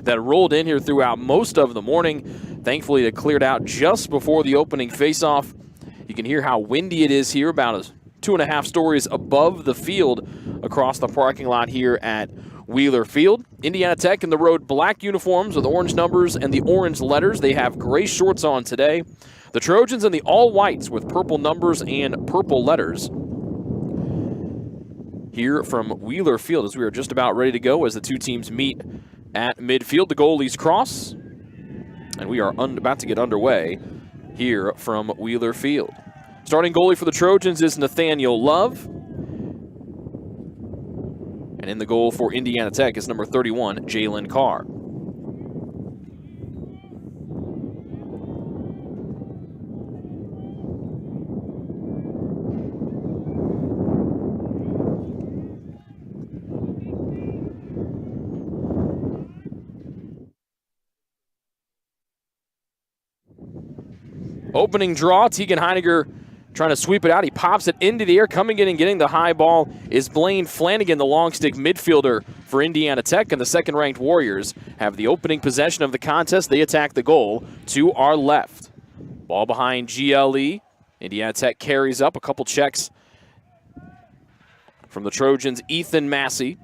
That rolled in here throughout most of the morning. Thankfully, it cleared out just before the opening faceoff. You can hear how windy it is here, about 2.5 stories above the field across the parking lot here at Wheeler Field. Indiana Tech in the road black uniforms with orange numbers and the orange letters. They have gray shorts on today. The Trojans in the all whites with purple numbers and purple letters. Here from Wheeler Field as we are just about ready to go as the two teams meet at midfield. The goalies cross, and we are about to get underway here from Wheeler Field. Starting goalie for the Trojans is Nathaniel Love. And in the goal for Indiana Tech is number 31, Jalen Carr. Opening draw, Tegan Heiniger trying to sweep it out. He pops it into the air. Coming in and getting the high ball is Blaine Flanagan, the long stick midfielder for Indiana Tech. And the second-ranked Warriors have the opening possession of the contest. They attack the goal to our left. Ball behind GLE. Indiana Tech carries up. A couple checks from the Trojans. Ethan Massey.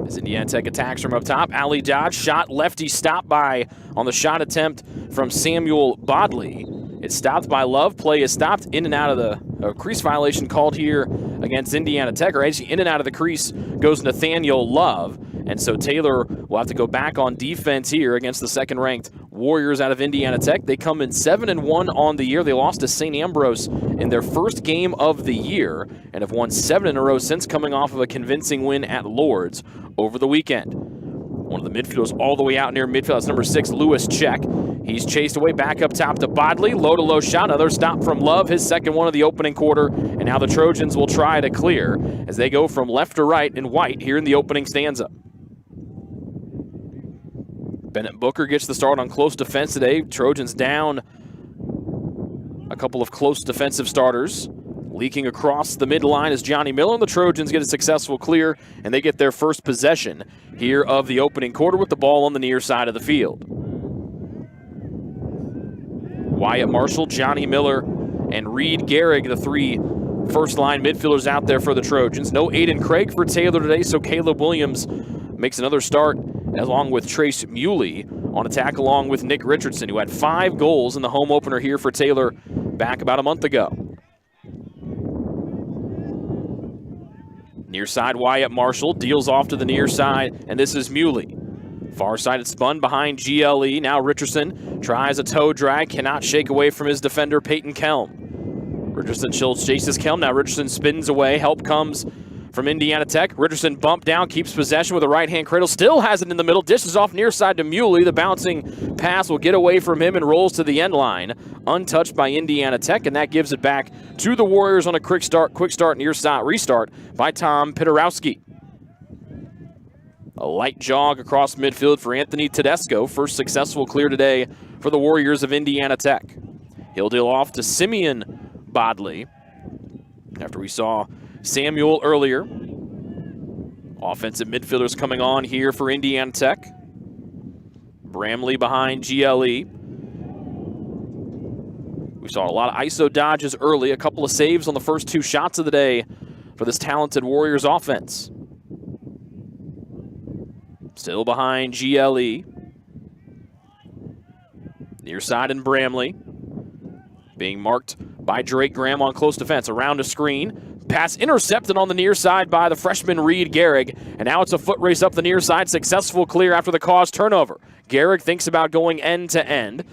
As Indiana Tech attacks from up top, Ali Dodge, shot lefty stopped by on the shot attempt from Samuel Bodley. It's stopped by Love. Play is stopped in and out of the crease violation called here against Indiana Tech, or actually in and out of the crease goes Nathaniel Love. And so Taylor will have to go back on defense here against the second-ranked Warriors out of Indiana Tech. They come in 7-1 on the year. They lost to St. Ambrose in their first game of the year and have won 7 in a row since coming off of a convincing win at Lourdes over the weekend. One of the midfielders all the way out near midfield. That's number 6, Lewis Check. He's chased away back up top to Bodley. Low-to-low shot. Another stop from Love, his second one of the opening quarter. And now the Trojans will try to clear as they go from left to right in white here in the opening stanza. Bennett Booker gets the start on close defense today. Trojans down a couple of close defensive starters. Leaking across the midline is Johnny Miller, and the Trojans get a successful clear, and they get their first possession here of the opening quarter with the ball on the near side of the field. Wyatt Marshall, Johnny Miller, and Reed Gehrig, the three first-line midfielders out there for the Trojans. No Aiden Craig for Taylor today, so Caleb Williams makes another start along with Trace Muley on attack along with Nick Richardson, who had 5 goals in the home opener here for Taylor back about a month ago. Near side, Wyatt Marshall deals off to the near side, and this is Muley. Far side, it's spun behind GLE. Now Richardson tries a toe drag, cannot shake away from his defender, Peyton Kelm. Richardson chases Kelm. Now Richardson spins away. Help comes from Indiana Tech. Richardson bumped down, keeps possession with a right-hand cradle. Still has it in the middle. Dishes off near side to Muley. The bouncing pass will get away from him and rolls to the end line. Untouched by Indiana Tech, and that gives it back to the Warriors on a quick start near side restart by Tom Pitarowski. A light jog across midfield for Anthony Tedesco. First successful clear today for the Warriors of Indiana Tech. He'll deal off to Simeon Bodley after we saw Samuel earlier. Offensive midfielders coming on here for Indiana Tech. Bramley behind GLE. We saw a lot of ISO dodges early, a couple of saves on the first 2 shots of the day for this talented Warriors offense. Still behind GLE. Near side in Bramley. Being marked by Drake Graham on close defense. Around a screen. Pass intercepted on the near side by the freshman Reed Gehrig. And now it's a foot race up the near side. Successful clear after the caused turnover. Gehrig thinks about going end to end.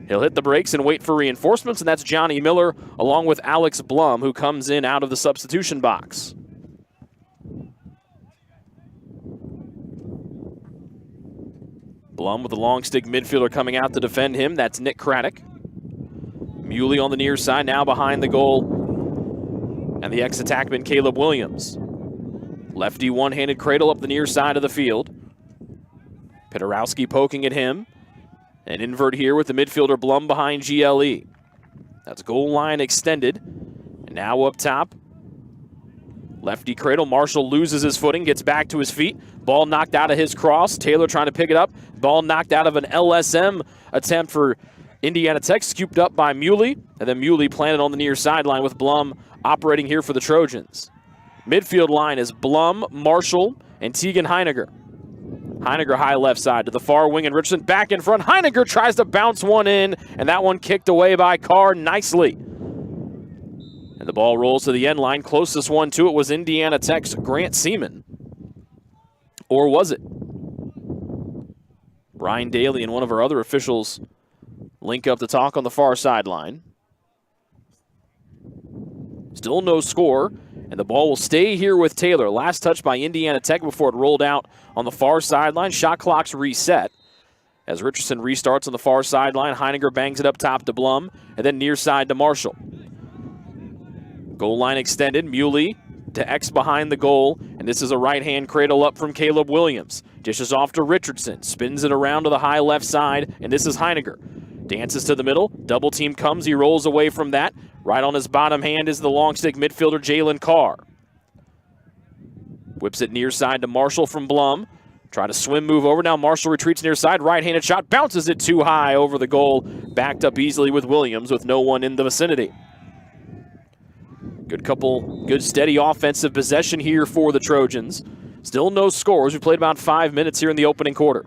He'll hit the brakes and wait for reinforcements, and that's Johnny Miller along with Alex Blum, who comes in out of the substitution box. Blum with the long stick midfielder coming out to defend him. That's Nick Craddock. Muley on the near side, now behind the goal. And the ex-attackman Caleb Williams. Lefty one-handed cradle up the near side of the field. Pitarowski poking at him. An invert here with the midfielder Blum behind GLE. That's goal line extended. And now up top. Lefty cradle. Marshall loses his footing, gets back to his feet. Ball knocked out of his cross. Taylor trying to pick it up. Ball knocked out of an LSM attempt for Indiana Tech, scooped up by Muley. And then Muley planted on the near sideline with Blum operating here for the Trojans. Midfield line is Blum, Marshall, and Tegan Heiniger. Heiniger high left side to the far wing, and Richardson back in front. Heiniger tries to bounce one in, and that one kicked away by Carr nicely. And the ball rolls to the end line. Closest one to it was Indiana Tech's Grant Seaman. Or was it? Brian Daly and one of our other officials link up to talk on the far sideline. Still no score, and the ball will stay here with Taylor. Last touch by Indiana Tech before it rolled out on the far sideline. Shot clock's reset as Richardson restarts on the far sideline. Heiniger bangs it up top to Blum, and then near side to Marshall. Goal line extended. Muley to X behind the goal, and this is a right-hand cradle up from Caleb Williams. Dishes off to Richardson, spins it around to the high left side, and this is Heiniger. Dances to the middle, double team comes, he rolls away from that. Right on his bottom hand is the long stick midfielder Jalen Carr. Whips it near side to Marshall from Blum. Try to swim move over, now Marshall retreats near side, right-handed shot, bounces it too high over the goal, backed up easily with Williams with no one in the vicinity. Good steady offensive possession here for the Trojans. Still no scores. We played about 5 minutes here in the opening quarter.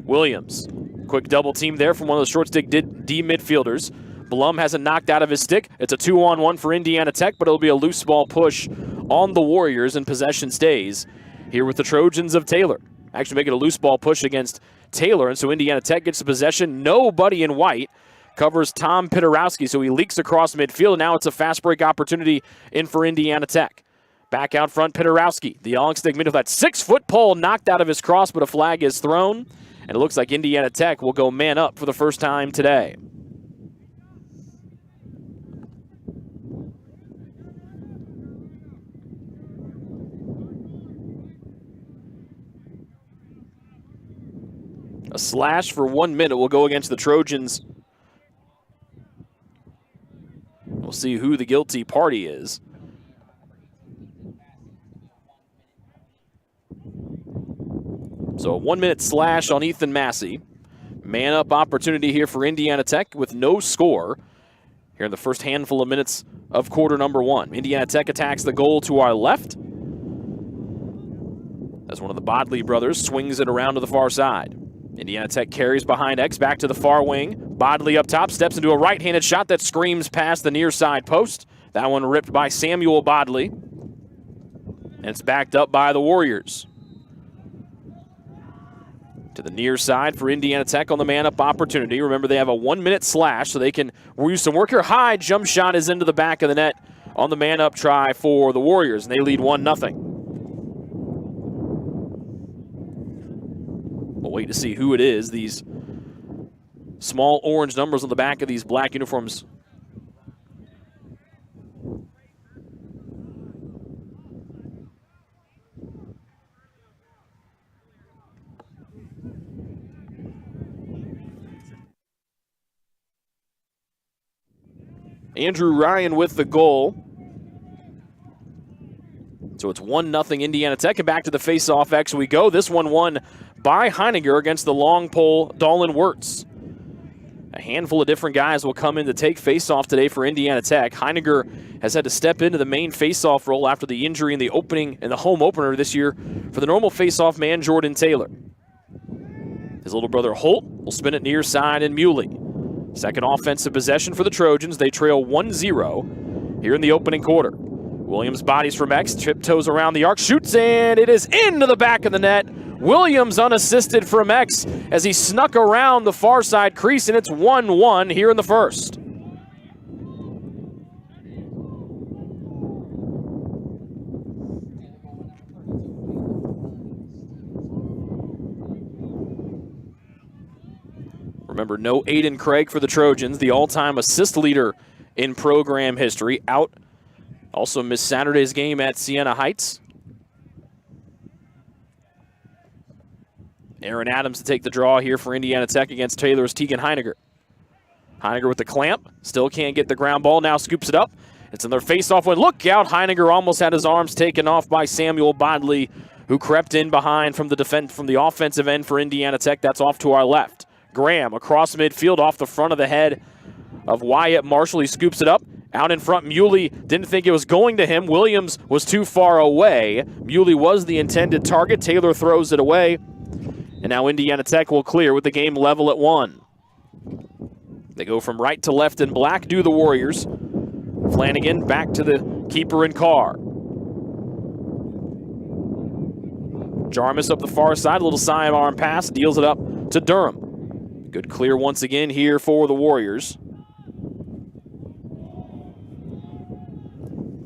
Williams, quick double team there from one of the short stick D midfielders. Blum has it knocked out of his stick. It's a 2-on-1 for Indiana Tech, but it'll be a loose ball push on the Warriors, and possession stays here with the Trojans of Taylor. Actually make it a loose ball push against Taylor, and so Indiana Tech gets the possession. Nobody in white covers Tom Pitarowski, so he leaks across midfield, and now it's a fast break opportunity in for Indiana Tech. Back out front, Pitarowski. The long stick midfield, that 6-foot pole knocked out of his cross, but a flag is thrown, and it looks like Indiana Tech will go man up for the first time today. A slash for 1 minute will go against the Trojans. We'll see who the guilty party is. So a 1 minute slash on Ethan Massey. Man up opportunity here for Indiana Tech with no score here in the first handful of minutes of quarter number one. Indiana Tech attacks the goal to our left as one of the Bodley brothers swings it around to the far side. Indiana Tech carries behind X, back to the far wing. Bodley up top, steps into a right-handed shot that screams past the near side post. That one ripped by Samuel Bodley. And it's backed up by the Warriors. To the near side for Indiana Tech on the man-up opportunity. Remember, they have a 1 minute slash, so they can use some work here. High jump shot is into the back of the net on the man-up try for the Warriors, and they lead 1-0. We'll wait to see who it is. These small orange numbers on the back of these black uniforms. Andrew Ryan with the goal. So it's 1-0 Indiana Tech, and back to the face-off X we go. This one won by Heiniger against the long pole, Dolan Wirtz. A handful of different guys will come in to take face-off today for Indiana Tech. Heiniger has had to step into the main face-off role after the injury in the home opener this year for the normal face-off man, Jordan Taylor. His little brother Holt will spin it near side, and Muley. Second offensive possession for the Trojans. They trail 1-0 here in the opening quarter. Williams bodies from X, tiptoes around the arc, shoots, and it is into the back of the net. Williams unassisted from X as he snuck around the far side crease, and it's 1-1 here in the first. Remember, no Aiden Craig for the Trojans, the all-time assist leader in program history. Out. Also missed Saturday's game at Siena Heights. Aaron Adams to take the draw here for Indiana Tech against Taylor's Tegan Heiniger. Heiniger with the clamp. Still can't get the ground ball. Now scoops it up. It's in their face-off win. Look out. Heiniger almost had his arms taken off by Samuel Bodley, who crept in behind from the offensive end for Indiana Tech. That's off to our left. Graham across midfield off the front of the head of Wyatt Marshall. He scoops it up. Out in front, Muley didn't think it was going to him. Williams was too far away. Muley was the intended target. Taylor throws it away. And now Indiana Tech will clear with the game level at 1. They go from right to left in black, do the Warriors. Flanagan back to the keeper in Carr. Jarmus up the far side, a little sidearm pass, deals it up to Durham. Good clear once again here for the Warriors.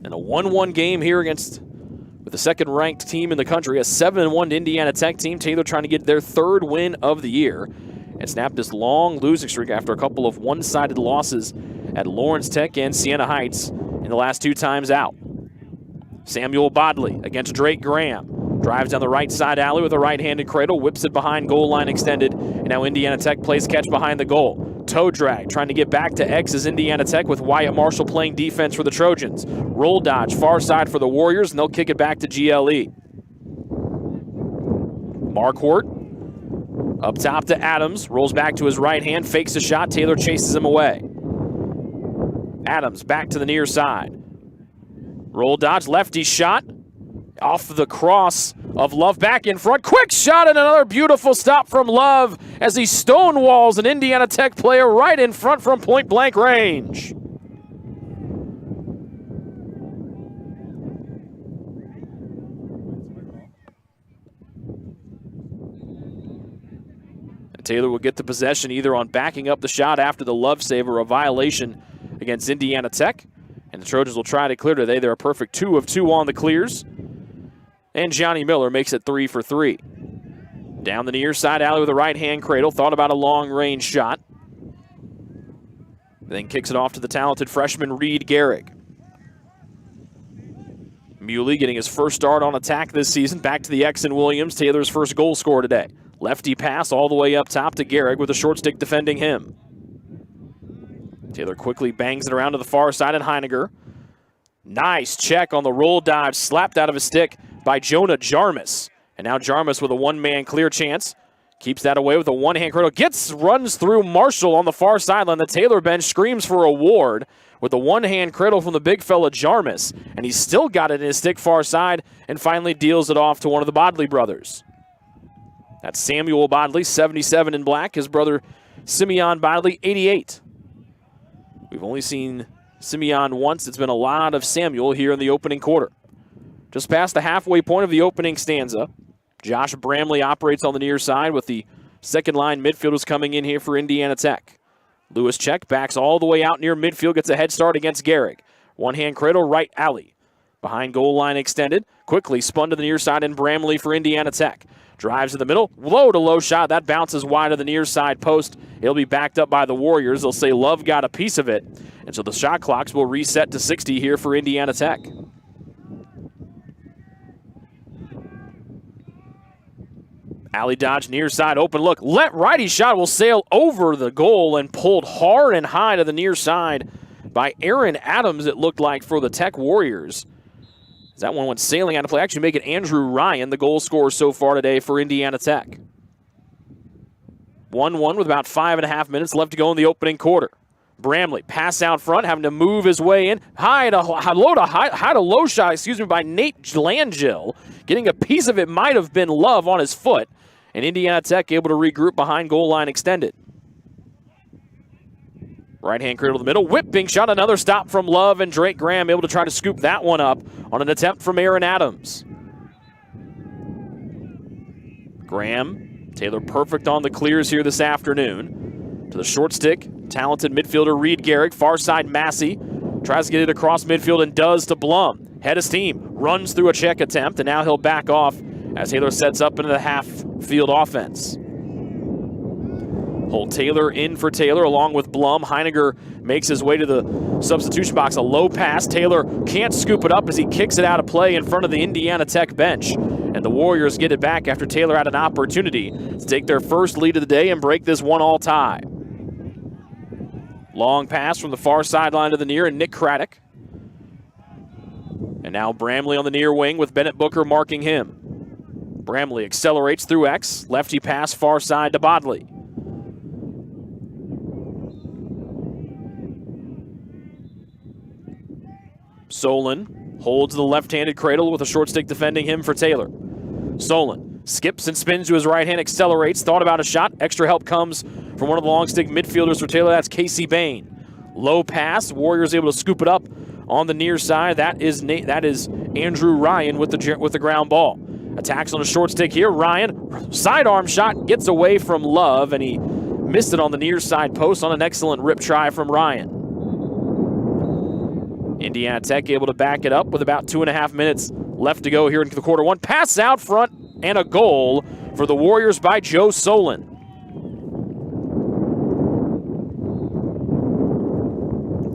And a 1-1 game here with the second-ranked team in the country, a 7-1 Indiana Tech team. Taylor trying to get their 3rd win of the year and snap this long losing streak after a couple of one-sided losses at Lawrence Tech and Siena Heights in the last 2 times out. Samuel Bodley against Drake Graham. Drives down the right side alley with a right-handed cradle, whips it behind goal line extended, and now Indiana Tech plays catch behind the goal. Toe drag, trying to get back to X is Indiana Tech with Wyatt Marshall playing defense for the Trojans. Roll dodge, far side for the Warriors, and they'll kick it back to GLE. Marquardt up top to Adams, rolls back to his right hand, fakes a shot, Taylor chases him away. Adams back to the near side. Roll dodge, lefty shot, off the cross of Love back in front. Quick shot and another beautiful stop from Love as he stonewalls an Indiana Tech player right in front from point-blank range. And Taylor will get the possession either on backing up the shot after the Love save or a violation against Indiana Tech. And the Trojans will try to clear today. They're a perfect 2 of 2 on the clears. And Johnny Miller makes it 3 for 3. Down the near side alley with a right-hand cradle. Thought about a long-range shot. Then kicks it off to the talented freshman Reed Gehrig. Muley getting his first start on attack this season. Back to the X and Williams. Taylor's first goal scorer today. Lefty pass all the way up top to Gehrig with a short stick defending him. Taylor quickly bangs it around to the far side and Heiniger. Nice check on the roll dodge, slapped out of his stick by Jonah Jarmus. And now Jarmus with a one-man clear chance. Keeps that away with a one-hand cradle. Runs through Marshall on the far sideline. The Taylor bench screams for a Ward with a one-hand cradle from the big fella Jarmus. And he's still got it in his stick far side and finally deals it off to one of the Bodley brothers. That's Samuel Bodley, 77 in black. His brother Simeon Bodley, 88. We've only seen Simeon once. It's been a lot of Samuel here in the opening quarter. Just past the halfway point of the opening stanza, Josh Bramley operates on the near side with the second-line midfielders coming in here for Indiana Tech. Lewis Check backs all the way out near midfield, gets a head start against Gehrig. One-hand cradle, right alley. Behind goal line extended, quickly spun to the near side and Bramley for Indiana Tech. Drives in the middle, low-to-low shot. That bounces wide of the near side post. It'll be backed up by the Warriors. They'll say Love got a piece of it. And so the shot clocks will reset to 60 here for Indiana Tech. Alley dodge, near side, open look. Righty shot will sail over the goal and pulled hard and high to the near side by Aaron Adams, it looked like, for the Tech Warriors. That one went sailing out of play. Actually make it Andrew Ryan, the goal scorer so far today for Indiana Tech. 1-1 with about 5.5 minutes left to go in the opening quarter. Bramley, pass out front, having to move his way in. High to low shot, by Nate Langell. Getting a piece of it might have been Love on his foot. And Indiana Tech able to regroup behind goal line extended. Right-hand cradle to the middle, whipping shot, another stop from Love, and Drake Graham able to try to scoop that one up on an attempt from Aaron Adams. Graham, Taylor perfect on the clears here this afternoon. To the short stick, talented midfielder Reed Gehrig, far side Massey, tries to get it across midfield and does to Blum. Head of steam, runs through a check attempt, and now he'll back off as Taylor sets up into the half-field offense. Holt Taylor in for Taylor along with Blum. Heiniger makes his way to the substitution box. A low pass. Taylor can't scoop it up as he kicks it out of play in front of the Indiana Tech bench. And the Warriors get it back after Taylor had an opportunity to take their first lead of the day and break this 1-all tie. Long pass from the far sideline to the near, and Nick Craddock. And now Bramley on the near wing with Bennett Booker marking him. Bramley accelerates through X. Lefty pass far side to Bodley. Solon holds the left-handed cradle with a short stick defending him for Taylor. Solon skips and spins to his right hand, accelerates, thought about a shot. Extra help comes from one of the long stick midfielders for Taylor. That's Casey Bain. Low pass. Warriors able to scoop it up on the near side. That is Andrew Ryan with the ground ball. Attacks on a short stick here. Ryan, sidearm shot, gets away from Love, and he missed it on the near side post on an excellent rip try from Ryan. Indiana Tech able to back it up with about 2.5 minutes left to go here in the quarter one. Pass out front and a goal for the Warriors by Joe Solon.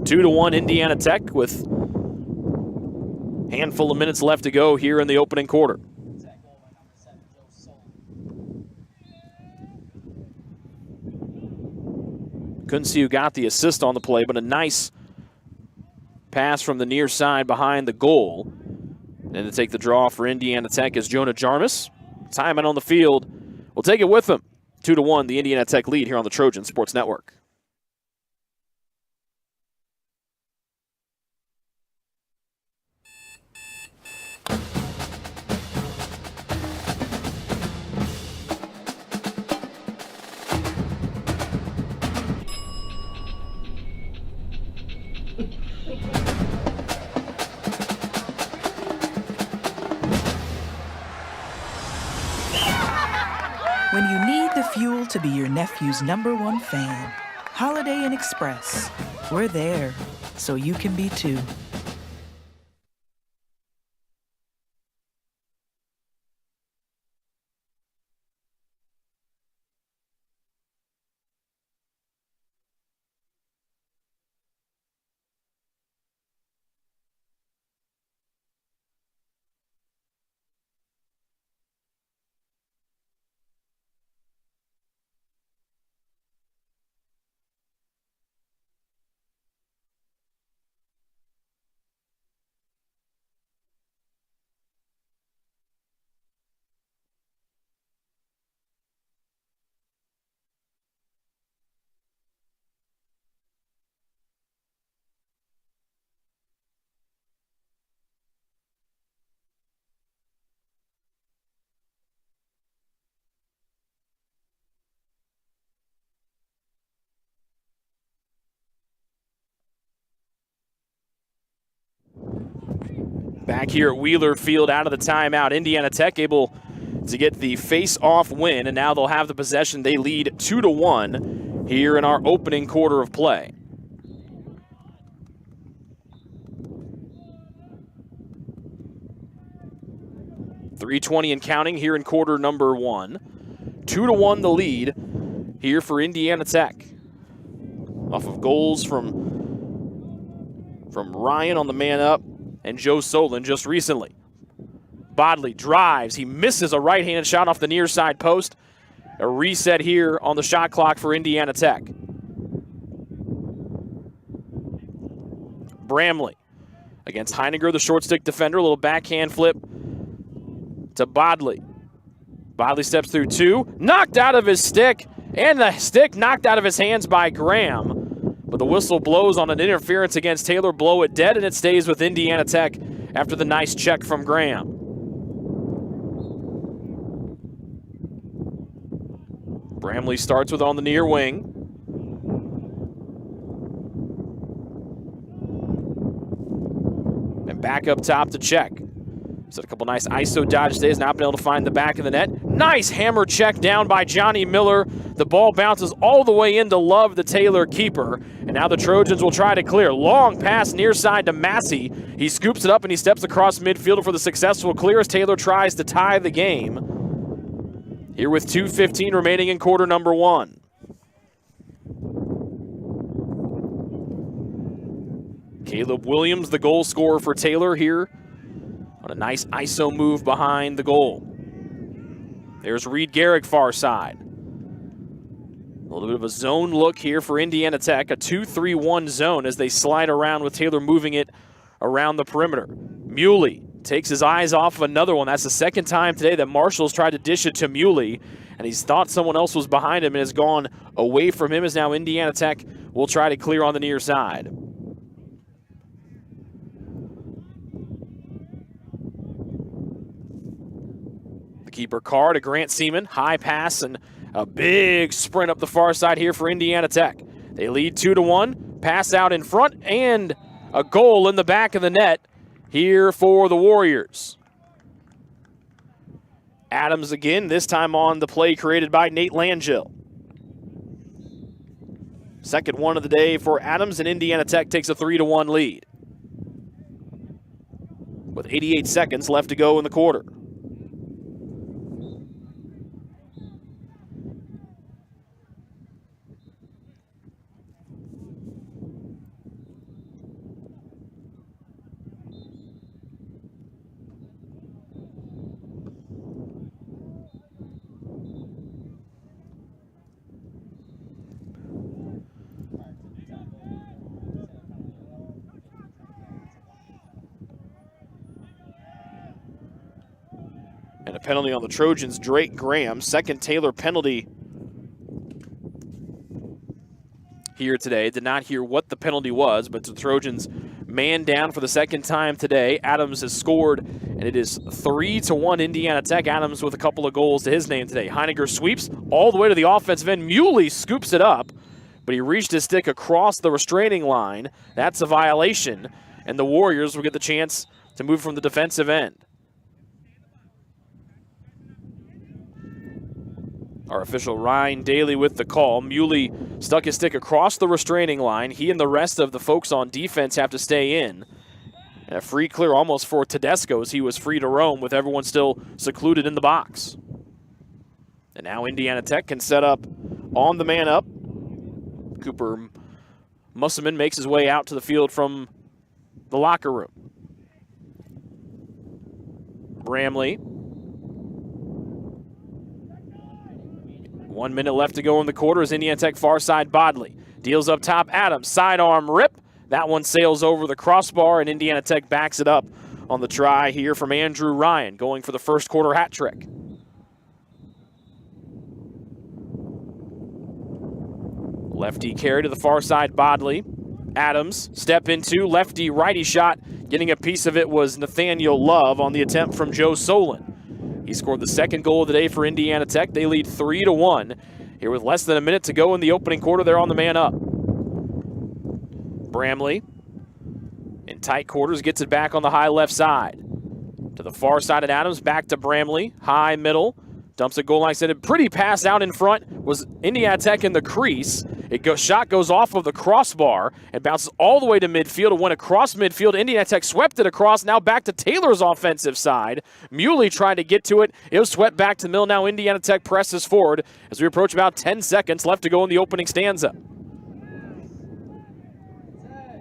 2-1 Indiana Tech with a handful of minutes left to go here in the opening quarter. Couldn't see who got the assist on the play, but a nice pass from the near side behind the goal. And to take the draw for Indiana Tech is Jonah Jarmus. Timing on the field. We'll take it with them. 2-1, the Indiana Tech lead here on the Trojan Sports Network. When you need the fuel to be your nephew's #1 fan, Holiday Inn Express. We're there, so you can be too. Back here at Wheeler Field out of the timeout. Indiana Tech able to get the face-off win, and now they'll have the possession. They lead 2-1 here in our opening quarter of play. .320 and counting here in quarter number one. 2-1 the lead here for Indiana Tech. Off of goals from Ryan on the man up and Joe Solon just recently. Bodley drives. He misses a right-handed shot off the near side post. A reset here on the shot clock for Indiana Tech. Bramley against Heiniger, the short stick defender. A little backhand flip to Bodley. Bodley steps through two. Knocked out of his stick. And the stick knocked out of his hands by Graham. But the whistle blows on an interference against Taylor. Blow it dead, and it stays with Indiana Tech after the nice check from Graham. Bramley starts with on the near wing. And back up top to check. He's had a couple nice ISO dodge days, not been able to find the back of the net. Nice hammer check down by Johnny Miller. The ball bounces all the way into Love, the Taylor keeper. And now the Trojans will try to clear. Long pass near side to Massey. He scoops it up and he steps across midfield for the successful clear as Taylor tries to tie the game. Here with 2:15 remaining in quarter number one. Caleb Williams, the goal scorer for Taylor here on a nice ISO move behind the goal. There's Reed Garrick far side. A little bit of a zone look here for Indiana Tech, a 2-3-1 zone as they slide around with Taylor moving it around the perimeter. Muley takes his eyes off of another one. That's the second time today that Marshall's tried to dish it to Muley, and he's thought someone else was behind him and has gone away from him, as now Indiana Tech will try to clear on the near side. The keeper Carr to Grant Seaman, high pass and a big sprint up the far side here for Indiana Tech. They lead 2-1, pass out in front, and a goal in the back of the net here for the Warriors. Adams again, this time on the play created by Nate Langell. Second one of the day for Adams, and Indiana Tech takes a 3-1 lead with 88 seconds left to go in the quarter. And a penalty on the Trojans, Drake Graham. Second Taylor penalty here today. Did not hear what the penalty was, but the Trojans man down for the second time today. Adams has scored, and it is 3-1 Indiana Tech. Adams with a couple of goals to his name today. Heiniger sweeps all the way to the offensive end. Muley scoops it up, but he reached his stick across the restraining line. That's a violation, and the Warriors will get the chance to move from the defensive end. Our official Ryan Daly with the call. Muley stuck his stick across the restraining line. He and the rest of the folks on defense have to stay in. And a free clear almost for Tedesco as he was free to roam with everyone still secluded in the box. And now Indiana Tech can set up on the man up. Cooper Musselman makes his way out to the field from the locker room. Bramley. 1 minute left to go in the quarter as Indiana Tech far side Bodley deals up top. Adams, sidearm rip. That one sails over the crossbar, and Indiana Tech backs it up on the try here from Andrew Ryan, going for the first quarter hat trick. Lefty carry to the far side Bodley. Adams, step into, lefty righty shot. Getting a piece of it was Nathaniel Love on the attempt from Joe Solon. He scored the second goal of the day for Indiana Tech. They lead 3-1 here with less than a minute to go in the opening quarter. They're on the man up. Bramley in tight quarters gets it back on the high left side. To the far side of Adams, back to Bramley. High middle, dumps a goal line extended. Pretty pass out in front was Indiana Tech in the crease. Shot goes off of the crossbar and bounces all the way to midfield. It went across midfield. Indiana Tech swept it across. Now back to Taylor's offensive side. Muley tried to get to it. It was swept back to the middle. Now Indiana Tech presses forward as we approach about 10 seconds left to go in the opening stanza.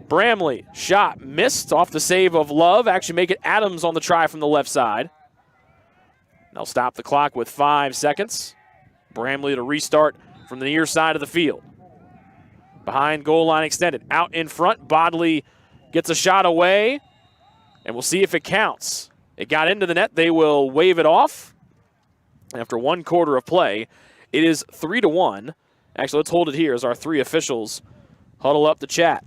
Bramley, shot missed off the save of Love. Actually make it Adams on the try from the left side. They'll stop the clock with 5 seconds. Bramley to restart from the near side of the field. Behind goal line extended. Out in front, Bodley gets a shot away, and we'll see if it counts. It got into the net. They will wave it off. After 1 quarter of play, it is 3-1. Actually, let's hold it here as our 3 officials huddle up to chat.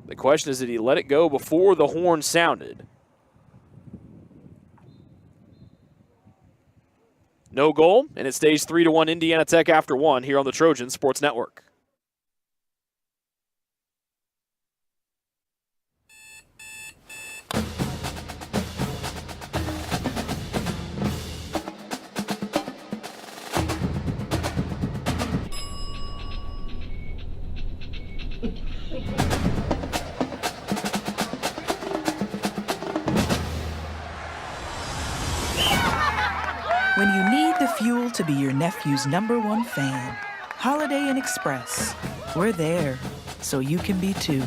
The question is, did he let it go before the horn sounded? No goal, and it stays 3-1 Indiana Tech after 1 here on the Trojan Sports Network. When you need the fuel to be your nephew's #1 fan, Holiday Inn Express. We're there, so you can be too.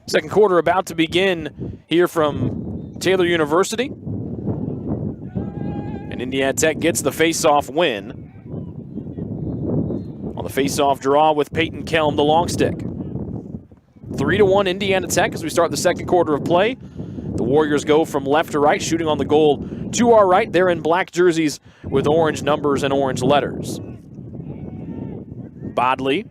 Second quarter about to begin here from Taylor University. And Indiana Tech gets the face-off win. On the face-off draw with Peyton Kelm, the long stick. 3-1 Indiana Tech as we start the second quarter of play. The Warriors go from left to right, shooting on the goal to our right. They're in black jerseys with orange numbers and orange letters. Bodley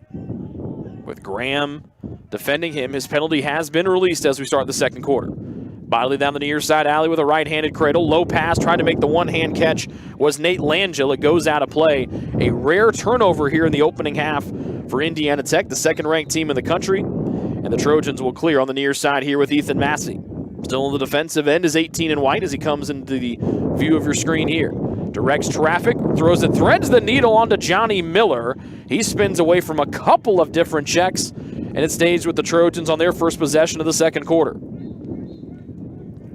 with Graham defending him. His penalty has been released as we start the second quarter. Bodley down the near side alley with a right-handed cradle. Low pass, trying to make the one-hand catch was Nate Langell. It goes out of play. A rare turnover here in the opening half for Indiana Tech, the second-ranked team in the country. And the Trojans will clear on the near side here with Ethan Massey. Still on the defensive end is 18 in white as he comes into the view of your screen here. Directs traffic, throws it, threads the needle onto Johnny Miller. He spins away from a couple of different checks, and it stays with the Trojans on their first possession of the second quarter.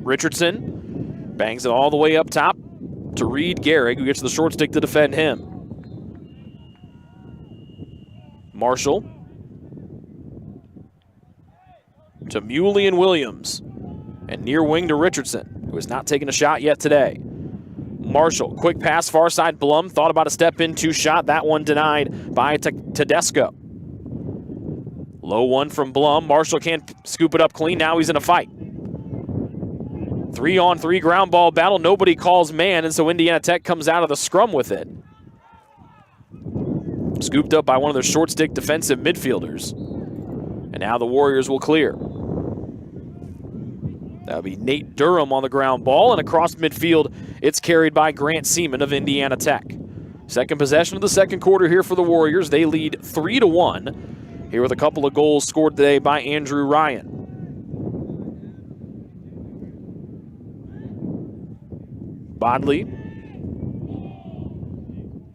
Richardson bangs it all the way up top to Reed Gehrig, who gets the short stick to defend him. Marshall to Muley and Williams, and near wing to Richardson, who has not taken a shot yet today. Marshall, quick pass, far side. Blum thought about a step-into shot. That one denied by Tedesco. Low one from Blum. Marshall can't scoop it up clean. Now he's in a fight. 3-on-3 ground ball battle. Nobody calls man, and so Indiana Tech comes out of the scrum with it. Scooped up by one of their short stick defensive midfielders. And now the Warriors will clear. That'll be Nate Durham on the ground ball, and across midfield, it's carried by Grant Seaman of Indiana Tech. Second possession of the second quarter here for the Warriors. They lead 3-1. Here with a couple of goals scored today by Andrew Ryan. Bodley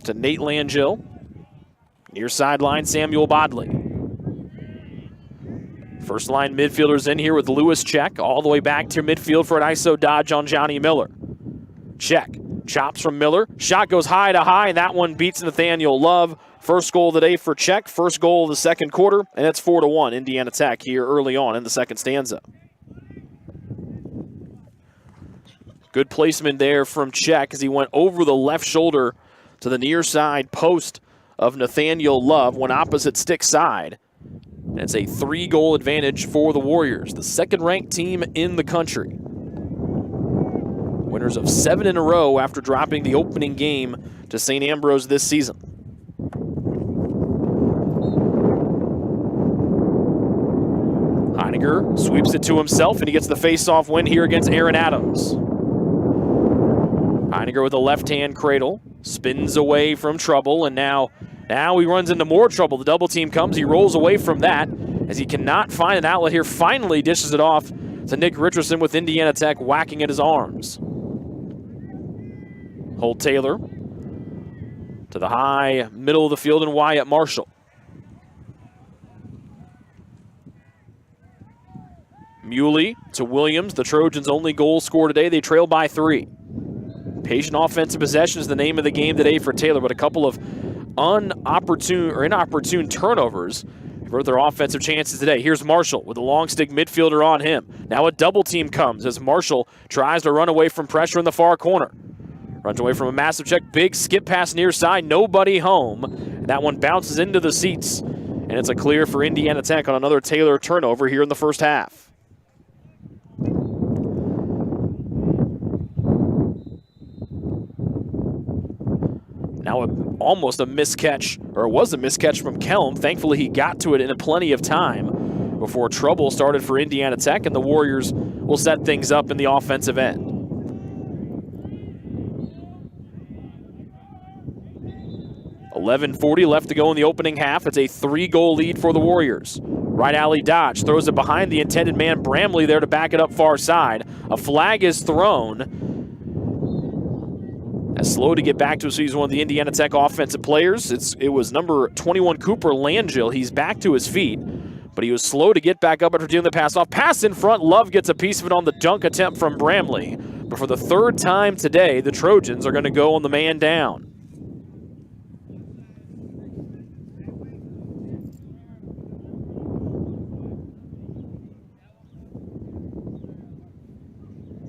to Nate Langell. Near sideline, Samuel Bodley. First line midfielders in here with Lewis Check all the way back to midfield for an ISO dodge on Johnny Miller. Check chops from Miller. Shot goes high to high, and that one beats Nathaniel Love. First goal of the day for Check. First goal of the second quarter, and it's 4-1 Indiana Tech here early on in the second stanza. Good placement there from Check as he went over the left shoulder to the near side post of Nathaniel Love, went opposite stick side. And it's a 3-goal advantage for the Warriors, the second-ranked team in the country. Winners of 7 in a row after dropping the opening game to St. Ambrose this season. Heiniger sweeps it to himself, and he gets the face-off win here against Aaron Adams. Heiniger with a left-hand cradle, spins away from trouble, and now he runs into more trouble. The double team comes. He rolls away from that as he cannot find an outlet here. Finally dishes it off to Nick Richardson with Indiana Tech whacking at his arms. Holt Taylor to the high middle of the field and Wyatt Marshall. Muley to Williams, the Trojans' only goal scored today. They trail by 3. Patient offensive possession is the name of the game today for Taylor, but a couple of inopportune turnovers convert their offensive chances today. Here's Marshall with a long stick midfielder on him. Now a double team comes as Marshall tries to run away from pressure in the far corner. Runs away from a massive check, big skip pass near side, nobody home. And that one bounces into the seats. And it's a clear for Indiana Tech on another Taylor turnover here in the first half. Now almost a miscatch, or it was a miscatch from Kelm. Thankfully, he got to it in plenty of time before trouble started for Indiana Tech, and the Warriors will set things up in the offensive end. .11:40 left to go in the opening half. It's a 3-goal lead for the Warriors. Right alley dodge, throws it behind the intended man, Bramley there to back it up far side. A flag is thrown. As slow to get back to us, he's one of the Indiana Tech offensive players. It was number 21, Cooper Langell. He's back to his feet, but he was slow to get back up after dealing the pass off. Pass in front, Love gets a piece of it on the dunk attempt from Bramley. But for the third time today, the Trojans are going to go on the man down.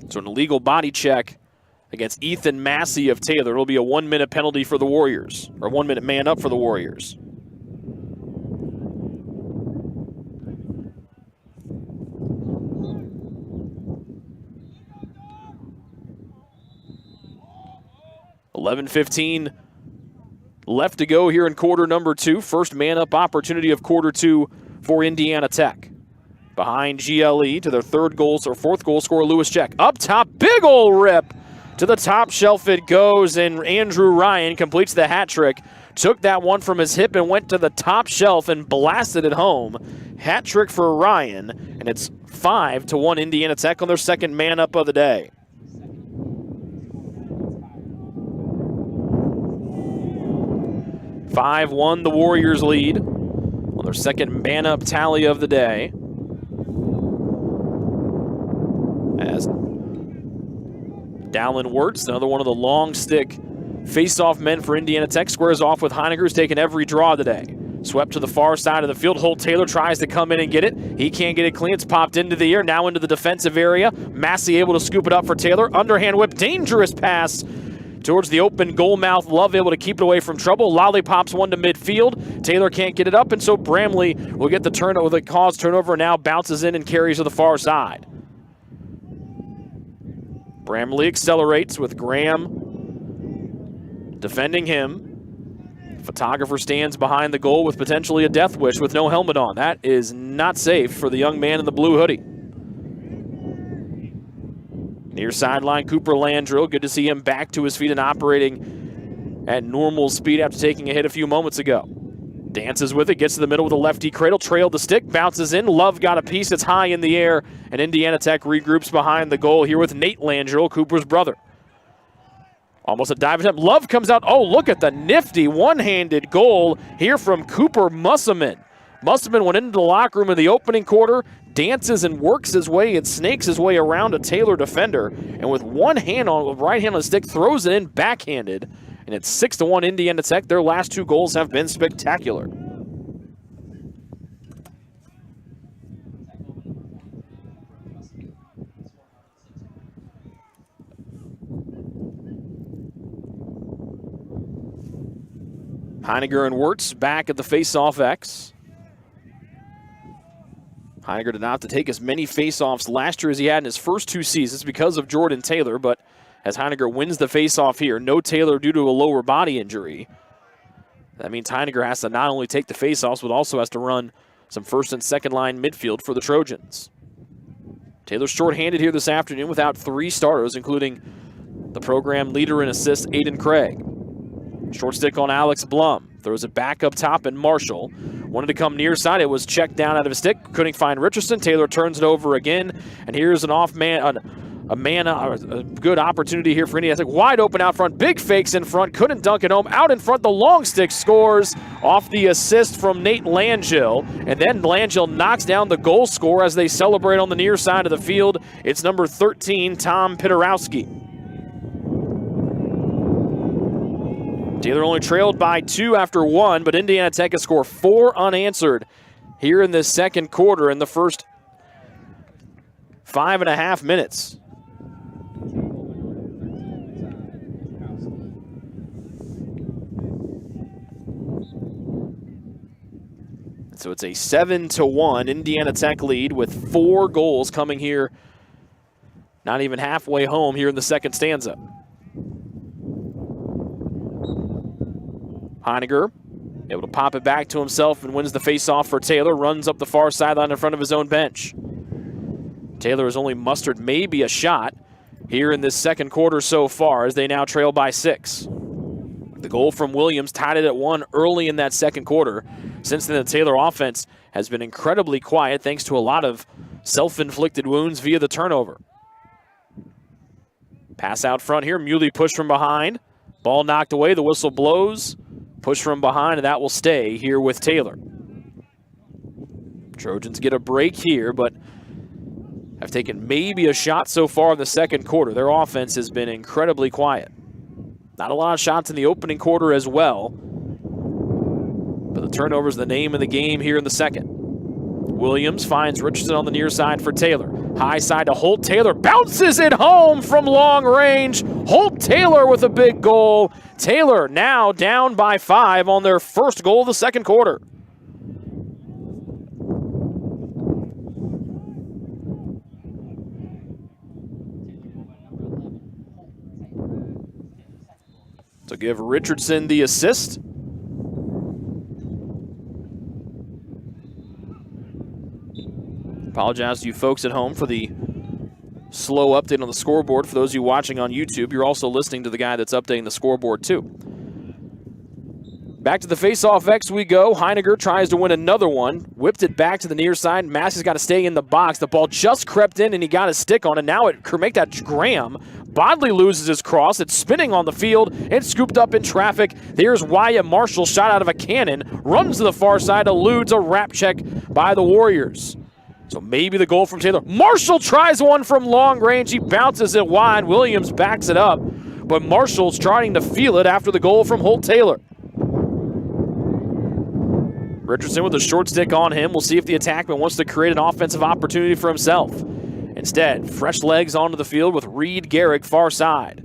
So an illegal body check against Ethan Massey of Taylor. It'll be a 1-minute penalty for the Warriors, or 1-minute man up for the Warriors. .11:15 left to go here in quarter number 2. First man up opportunity of quarter 2 for Indiana Tech. Behind GLE to their fourth goal scorer, Lewis Check. Up top, big ol' rip. To the top shelf it goes, and Andrew Ryan completes the hat trick. Took that one from his hip and went to the top shelf and blasted it home. Hat trick for Ryan, and it's 5-1 Indiana Tech on their second man up of the day. .5-1 the Warriors lead on their second man up tally of the day. As Dallin Wirtz, another one of the long stick face-off men for Indiana Tech, squares off with Heiniger, who's taken every draw today. Swept to the far side of the field. Holt Taylor tries to come in and get it. He can't get it clean. It's popped into the air, now into the defensive area. Massey able to scoop it up for Taylor. Underhand whip, dangerous pass towards the open goal mouth. Love able to keep it away from trouble. Lollipops one to midfield. Taylor can't get it up, and so Bramley will get the turnover, the cause turnover, now bounces in and carries to the far side. Bramley accelerates with Graham defending him. Photographer stands behind the goal with potentially a death wish with no helmet on. That is not safe for the young man in the blue hoodie. Near sideline, Cooper Landrill. Good to see him back to his feet and operating at normal speed after taking a hit a few moments ago. Dances with it, gets to the middle with a lefty cradle, trailed the stick, bounces in. Love got a piece, it's high in the air, and Indiana Tech regroups behind the goal here with Nate Landrill, Cooper's brother. Almost a dive attempt. Love comes out. Oh, look at the nifty one-handed goal here from Cooper Musselman. Musselman went into the locker room in the opening quarter, dances and works his way and snakes his way around a Taylor defender, and with one hand on, right hand on the stick, throws it in backhanded. And it's 6-1 Indiana Tech. Their last 2 goals have been spectacular. Heiniger and Wirtz back at the face-off X. Heiniger did not have to take as many face-offs last year as he had in his first 2 seasons because of Jordan Taylor, but as Heiniger wins the face-off here, no Taylor due to a lower body injury. That means Heiniger has to not only take the face-offs, but also has to run some first and second line midfield for the Trojans. Taylor's shorthanded here this afternoon without 3 starters, including the program leader in assists, Aiden Craig. Short stick on Alex Blum. Throws it back up top, and Marshall wanted to come near side. It was checked down out of his stick. Couldn't find Richardson. Taylor turns it over again, and here's an a good opportunity here for Indiana Tech. Wide open out front. Big fakes in front. Couldn't dunk it home. Out in front, the long stick scores off the assist from Nate Langell. And then Langell knocks down the goal scorer as they celebrate on the near side of the field. It's number 13, Tom Pitarowski. Taylor only trailed by 2 after 1, but Indiana Tech has scored 4 unanswered here in this second quarter in the first 5.5 minutes. So it's a 7-1 Indiana Tech lead with 4 goals coming here, not even halfway home here in the second stanza. Heiniger able to pop it back to himself and wins the faceoff for Taylor, runs up the far sideline in front of his own bench. Taylor has only mustered maybe a shot here in this second quarter so far as they now trail by 6. The goal from Williams tied it at 1 early in that second quarter. Since then, the Taylor offense has been incredibly quiet thanks to a lot of self-inflicted wounds via the turnover. Pass out front here. Muley pushed from behind. Ball knocked away. The whistle blows. Push from behind, and that will stay here with Taylor. Trojans get a break here, but have taken maybe a shot so far in the second quarter. Their offense has been incredibly quiet. Not a lot of shots in the opening quarter as well, but the turnover is the name of the game here in the second. Williams finds Richardson on the near side for Taylor. High side to Holt. Taylor bounces it home from long range. Holt Taylor with a big goal. Taylor now down by 5 on their first goal of the second quarter. So give Richardson the assist. Apologize to you folks at home for the slow update on the scoreboard. For those of you watching on YouTube, you're also listening to the guy that's updating the scoreboard too. Back to the face-off X we go. Heiniger tries to win another one. Whipped it back to the near side. Massey's got to stay in the box. The ball just crept in and he got a stick on it. Now it could make that Graham. Bodley loses his cross. It's spinning on the field. It's scooped up in traffic. There's Wyatt Marshall, shot out of a cannon. Runs to the far side, eludes a wrap check by the Warriors. So maybe the goal from Taylor. Marshall tries one from long range. He bounces it wide. Williams backs it up. But Marshall's trying to feel it after the goal from Holt Taylor. Richardson with a short stick on him. We'll see if the attackman wants to create an offensive opportunity for himself. Instead, fresh legs onto the field with Reed Garrick far side.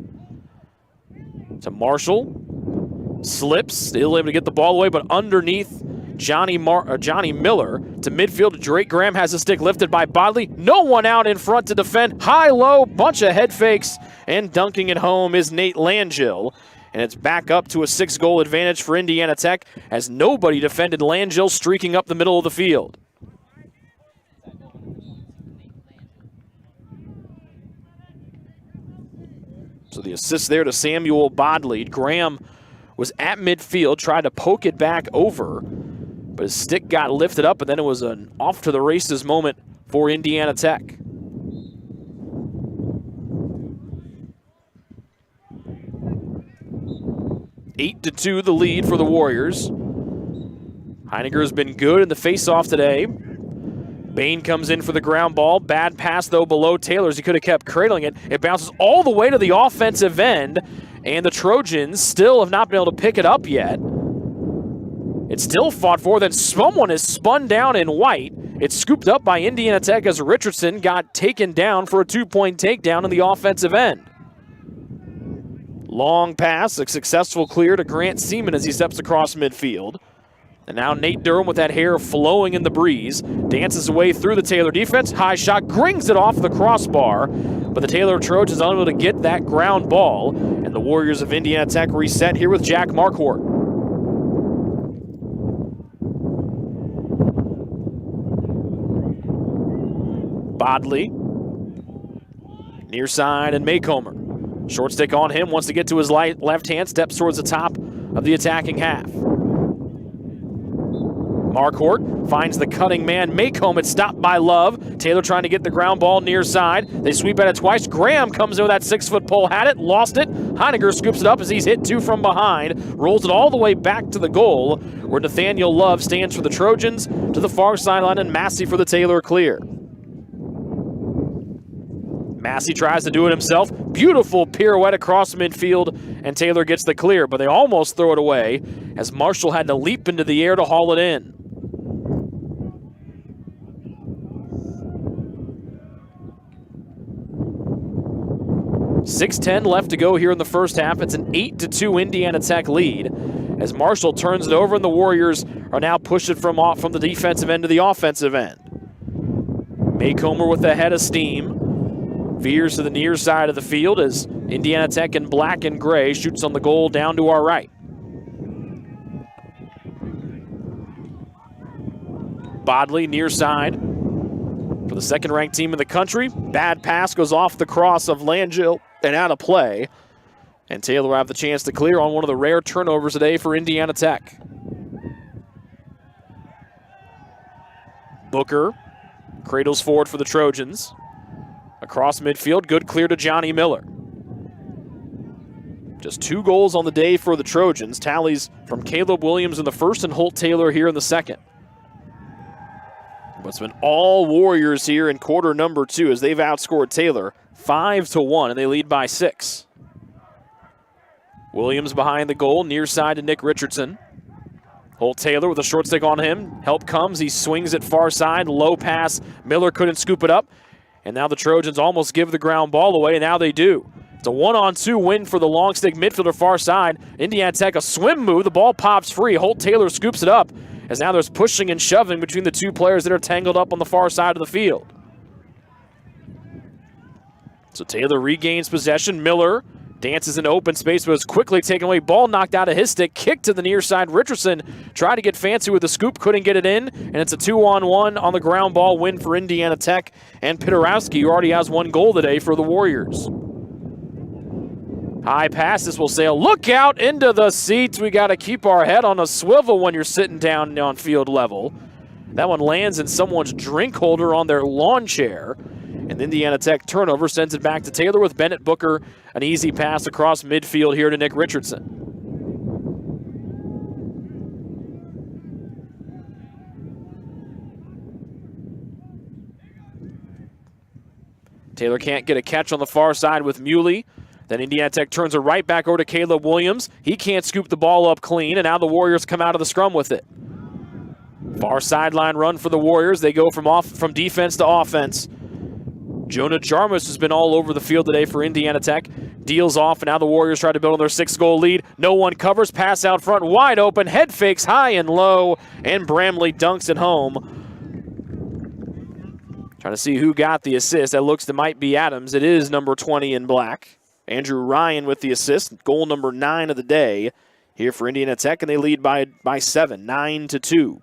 To Marshall. Slips. Still able to get the ball away, but underneath Johnny Miller to midfield. Drake Graham has a stick lifted by Bodley. No one out in front to defend. High-low, bunch of head fakes, and dunking it home is Nate Langill. And it's back up to a 6-goal advantage for Indiana Tech as nobody defended Langill streaking up the middle of the field. So the assist there to Samuel Bodley. Graham was at midfield, tried to poke it back over, but his stick got lifted up, and then it was an off-to-the-races moment for Indiana Tech. Eight to 2 the lead for the Warriors. Heiniger has been good in the face-off today. Bain comes in for the ground ball. Bad pass, though, below Taylor's. He could have kept cradling it. It bounces all the way to the offensive end, and the Trojans still have not been able to pick it up yet. It's still fought for. Then someone is spun down in white. It's scooped up by Indiana Tech as Richardson got taken down for a 2-point takedown in the offensive end. Long pass, a successful clear to Grant Seaman as he steps across midfield. And now Nate Durham with that hair flowing in the breeze. Dances away through the Taylor defense. High shot, grings it off the crossbar. But the Taylor Trojans unable to get that ground ball. And the Warriors of Indiana Tech reset here with Jack Marquardt. Bodley. Near side and Maycomer. Short stick on him, wants to get to his left hand, steps towards the top of the attacking half. Marquardt finds the cutting man. Maycomb, it's stopped by Love. Taylor trying to get the ground ball near side. They sweep at it twice. Graham comes in with that 6-foot pole, had it, lost it. Heiniger scoops it up as he's hit 2 from behind. Rolls it all the way back to the goal, where Nathaniel Love stands for the Trojans to the far sideline and Massey for the Taylor clear. Massey tries to do it himself. Beautiful pirouette across midfield, and Taylor gets the clear, but they almost throw it away as Marshall had to leap into the air to haul it in. 6:10 left to go here in the first half. It's an 8-2 Indiana Tech lead as Marshall turns it over and the Warriors are now pushing from the defensive end to the offensive end. Maycomer with the head of steam. Veers to the near side of the field as Indiana Tech in black and gray shoots on the goal down to our right. Bodley near side for the second-ranked team in the country. Bad pass goes off the cross of Langell and out of play. And Taylor will have the chance to clear on one of the rare turnovers today for Indiana Tech. Booker cradles forward for the Trojans. Across midfield, good clear to Johnny Miller. Just 2 goals on the day for the Trojans. Tallies from Caleb Williams in the first and Holt Taylor here in the second. But it's been all Warriors here in quarter number 2 as they've outscored Taylor 5-1, and they lead by 6. Williams behind the goal, near side to Nick Richardson. Holt Taylor with a short stick on him. Help comes, he swings it far side, low pass. Miller couldn't scoop it up. And now the Trojans almost give the ground ball away, and now they do. It's a 1-on-2 win for the long stick midfielder far side. Indiana Tech, a swim move, the ball pops free. Holt Taylor scoops it up, as now there's pushing and shoving between the 2 players that are tangled up on the far side of the field. So Taylor regains possession. Miller dances in open space, but is quickly taken away. Ball knocked out of his stick. Kick to the near side. Richardson tried to get fancy with the scoop, couldn't get it in. And it's a 2-on-1 on the ground ball win for Indiana Tech. And Pitarowski, who already has 1 goal today for the Warriors. High pass. This will sail. Look out into the seats. We got to keep our head on a swivel when you're sitting down on field level. That one lands in someone's drink holder on their lawn chair. And Indiana Tech turnover sends it back to Taylor with Bennett Booker. An easy pass across midfield here to Nick Richardson. Taylor can't get a catch on the far side with Muley. Then Indiana Tech turns it right back over to Caleb Williams. He can't scoop the ball up clean, and now the Warriors come out of the scrum with it. Far sideline run for the Warriors. They go from defense to offense. Jonah Jarmus has been all over the field today for Indiana Tech. Deals off, and now the Warriors try to build on their 6-goal lead. No one covers. Pass out front, wide open. Head fakes high and low, and Bramley dunks it home. Trying to see who got the assist. That looks to might be Adams. It is number 20 in black. Andrew Ryan with the assist. Goal number 9 of the day here for Indiana Tech, and they lead by 7, 9-2.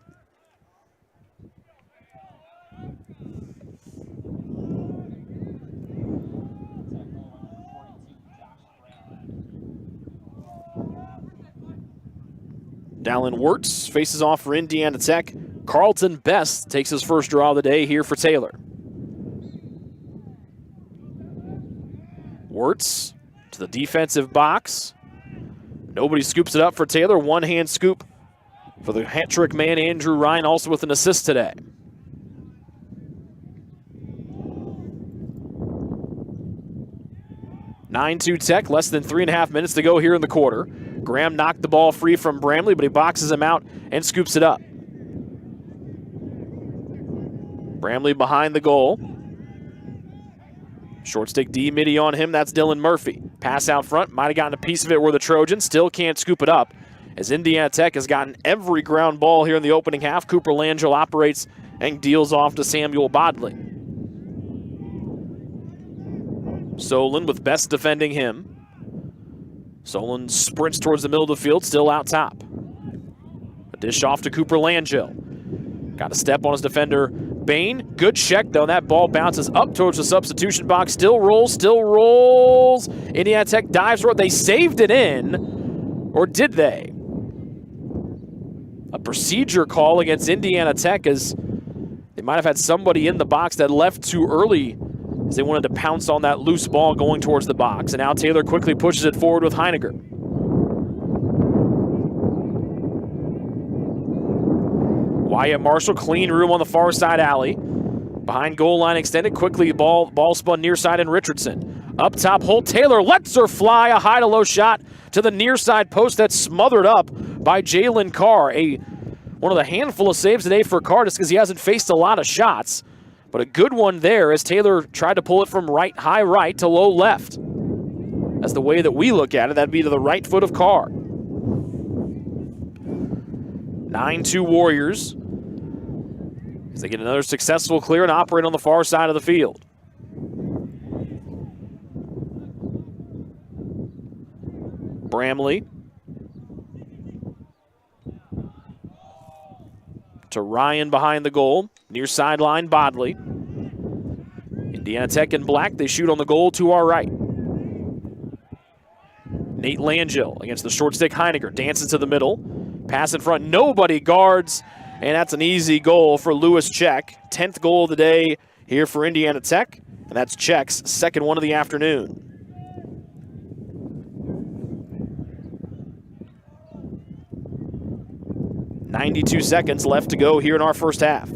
Dallin Wirtz faces off for Indiana Tech. Carlton Best takes his first draw of the day here for Taylor. Wirtz to the defensive box. Nobody scoops it up for Taylor. One-hand scoop for the hat-trick man, Andrew Ryan, also with an assist today. (9-2) Tech, less than 3.5 minutes to go here in the quarter. Graham knocked the ball free from Bramley, but he boxes him out and scoops it up. Bramley behind the goal. Short stick D midi on him, that's Dylan Murphy. Pass out front, might have gotten a piece of it where the Trojans still can't scoop it up, as Indiana Tech has gotten every ground ball here in the opening half. Cooper Langell operates and deals off to Samuel Bodley. Solon with Best defending him. Solon sprints towards the middle of the field, still out top. A dish off to Cooper Langell. Got a step on his defender, Bain. Good check, though. That ball bounces up towards the substitution box. Still rolls. Indiana Tech dives for it. They saved it in, or did they? A procedure call against Indiana Tech, as they might have had somebody in the box that left too early, as they wanted to pounce on that loose ball going towards the box. And now Taylor quickly pushes it forward with Heiniger. Wyatt Marshall, clean room on the far side alley. Behind goal line extended, quickly ball spun near side in Richardson. Up top, Holt Taylor lets her fly, a high to low shot to the near side post that's smothered up by Jalen Carr. One of the handful of saves today for Carr, just because he hasn't faced a lot of shots. But a good one there as Taylor tried to pull it from high right to low left. That's the way that we look at it. That'd be to the right foot of Carr. 9-2 Warriors as they get another successful clear and operate on the far side of the field. Bramley to Ryan behind the goal. Near sideline, Bodley. Indiana Tech in black. They shoot on the goal to our right. Nate Langell against the short stick. Heiniger dances to the middle. Pass in front. Nobody guards. And that's an easy goal for Lewis Check. 10th goal of the day here for Indiana Tech. And that's Check's second one of the afternoon. .92 seconds left to go here in our first half.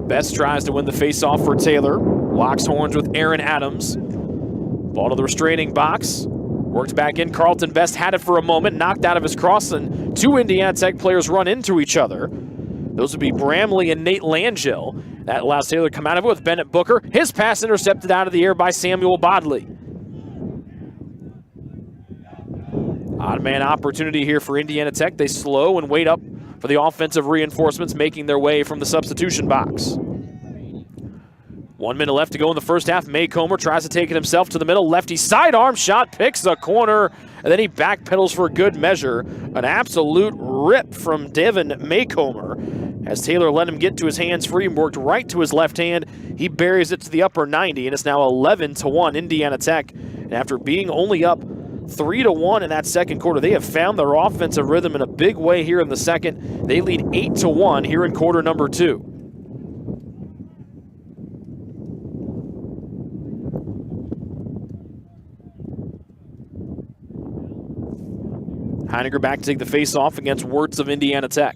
Best tries to win the faceoff for Taylor. Locks horns with Aaron Adams. Ball to the restraining box. Worked back in. Carlton Best had it for a moment. Knocked out of his cross, and two Indiana Tech players run into each other. Those would be Bramley and Nate Langell. That allows Taylor to come out of it with Bennett Booker. His pass intercepted out of the air by Samuel Bodley. Odd man opportunity here for Indiana Tech. They slow and wait up for the offensive reinforcements making their way from the substitution box. 1 minute left to go in the first half. Maycomer tries to take it himself to the middle. Lefty sidearm shot, picks a corner, and then he backpedals for good measure. An absolute rip from Devin Maycomer. As Taylor let him get to his hands free and worked right to his left hand, he buries it to the upper 90, and it's now 11-1 Indiana Tech. And after being only up 3-1 in that second quarter, they have found their offensive rhythm in a big way here in the second. They lead 8-1 here in quarter number 2. Heiniger back to take the face-off against Wirtz of Indiana Tech.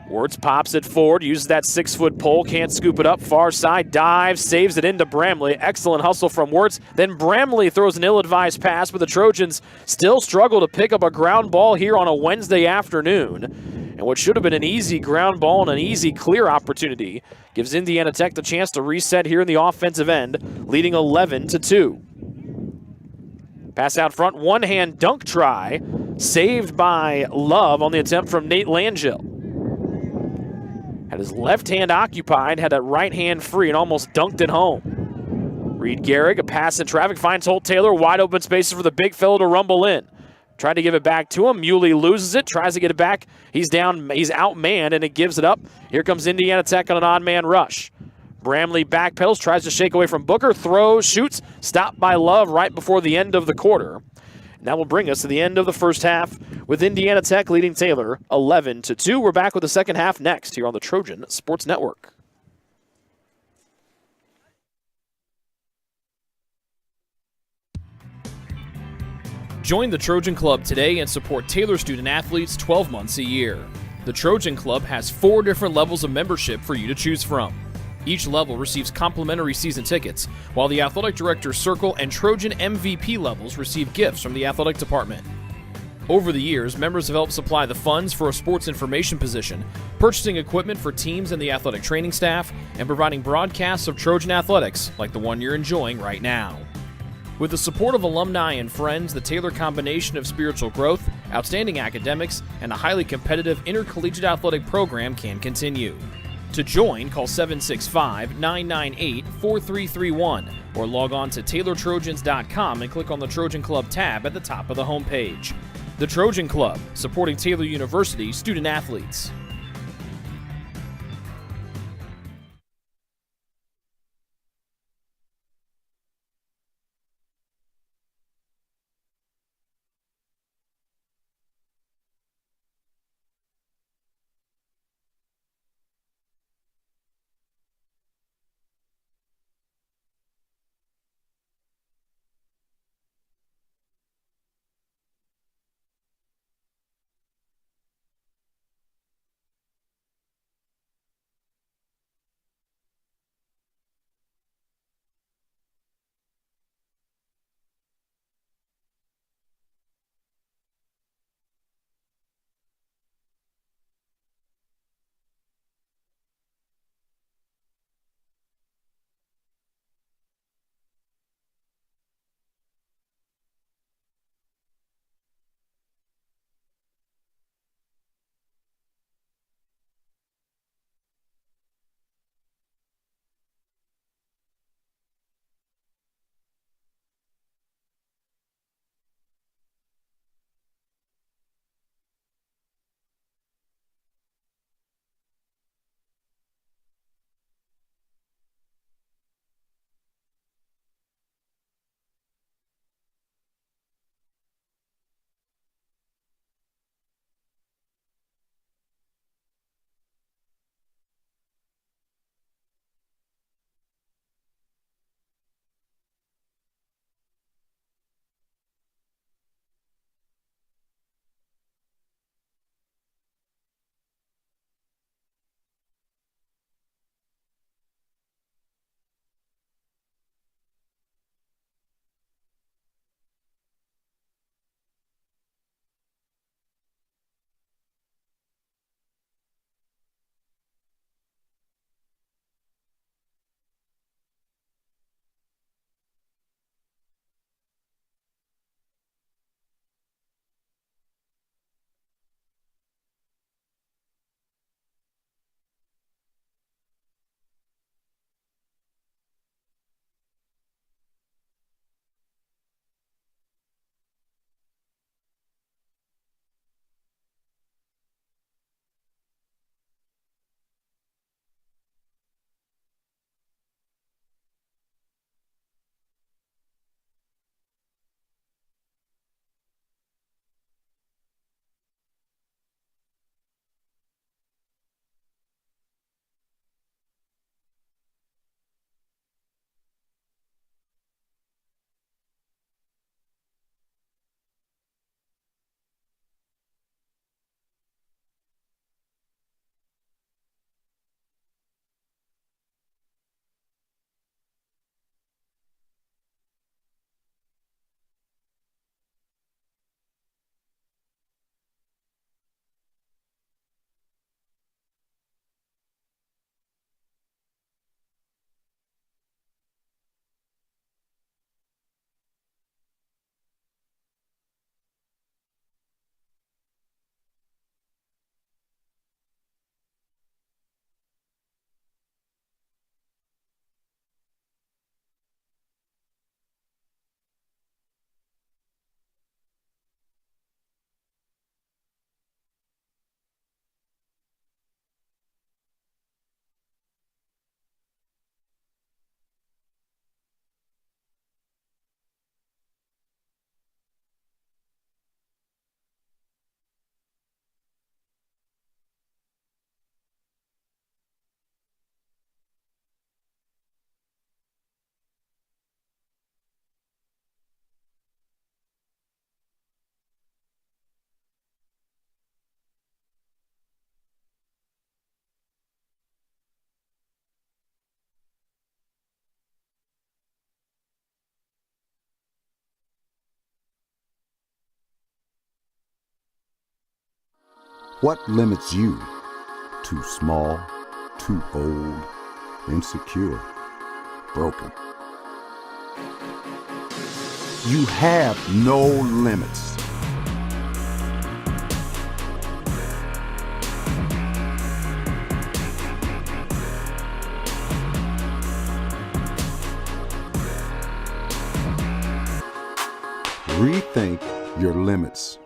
Wirtz pops it forward, uses that 6-foot pole, can't scoop it up. Far side, dives, saves it into Bramley. Excellent hustle from Wirtz. Then Bramley throws an ill-advised pass, but the Trojans still struggle to pick up a ground ball here on a Wednesday afternoon. And what should have been an easy ground ball and an easy clear opportunity gives Indiana Tech the chance to reset here in the offensive end, leading 11-2. Pass out front, one-hand dunk try, saved by Love on the attempt from Nate Langell. Had his left hand occupied, had that right hand free, and almost dunked it home. Reed Gehrig, a pass in traffic, finds Holt Taylor, wide open spaces for the big fellow to rumble in. Tried to give it back to him. Muley loses it, tries to get it back. He's down, he's outmanned, and it gives it up. Here comes Indiana Tech on an odd man rush. Bramley backpedals, tries to shake away from Booker, throws, shoots, stopped by Love right before the end of the quarter. And that will bring us to the end of the first half with Indiana Tech leading Taylor 11-2. We're back with the second half next here on the Trojan Sports Network. Join the Trojan Club today and support Taylor student athletes 12 months a year. The Trojan Club has 4 different levels of membership for you to choose from. Each level receives complimentary season tickets, while the Athletic Director's Circle and Trojan MVP levels receive gifts from the athletic department. Over the years, members have helped supply the funds for a sports information position, purchasing equipment for teams and the athletic training staff, and providing broadcasts of Trojan athletics like the one you're enjoying right now. With the support of alumni and friends, the Taylor combination of spiritual growth, outstanding academics, and a highly competitive intercollegiate athletic program can continue. To join, call 765-998-4331 or log on to TaylorTrojans.com and click on the Trojan Club tab at the top of the homepage. The Trojan Club, supporting Taylor University student athletes. What limits you? Too small, too old, insecure, broken. You have no limits. Rethink your limits.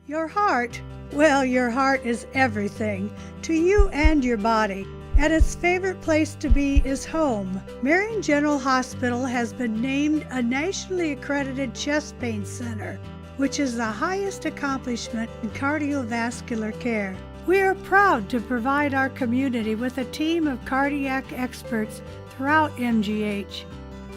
Your heart, well, your heart is everything to you and your body, and its favorite place to be is home. Marion General Hospital has been named a nationally accredited chest pain center, which is the highest accomplishment in cardiovascular care. We are proud to provide our community with a team of cardiac experts throughout MGH.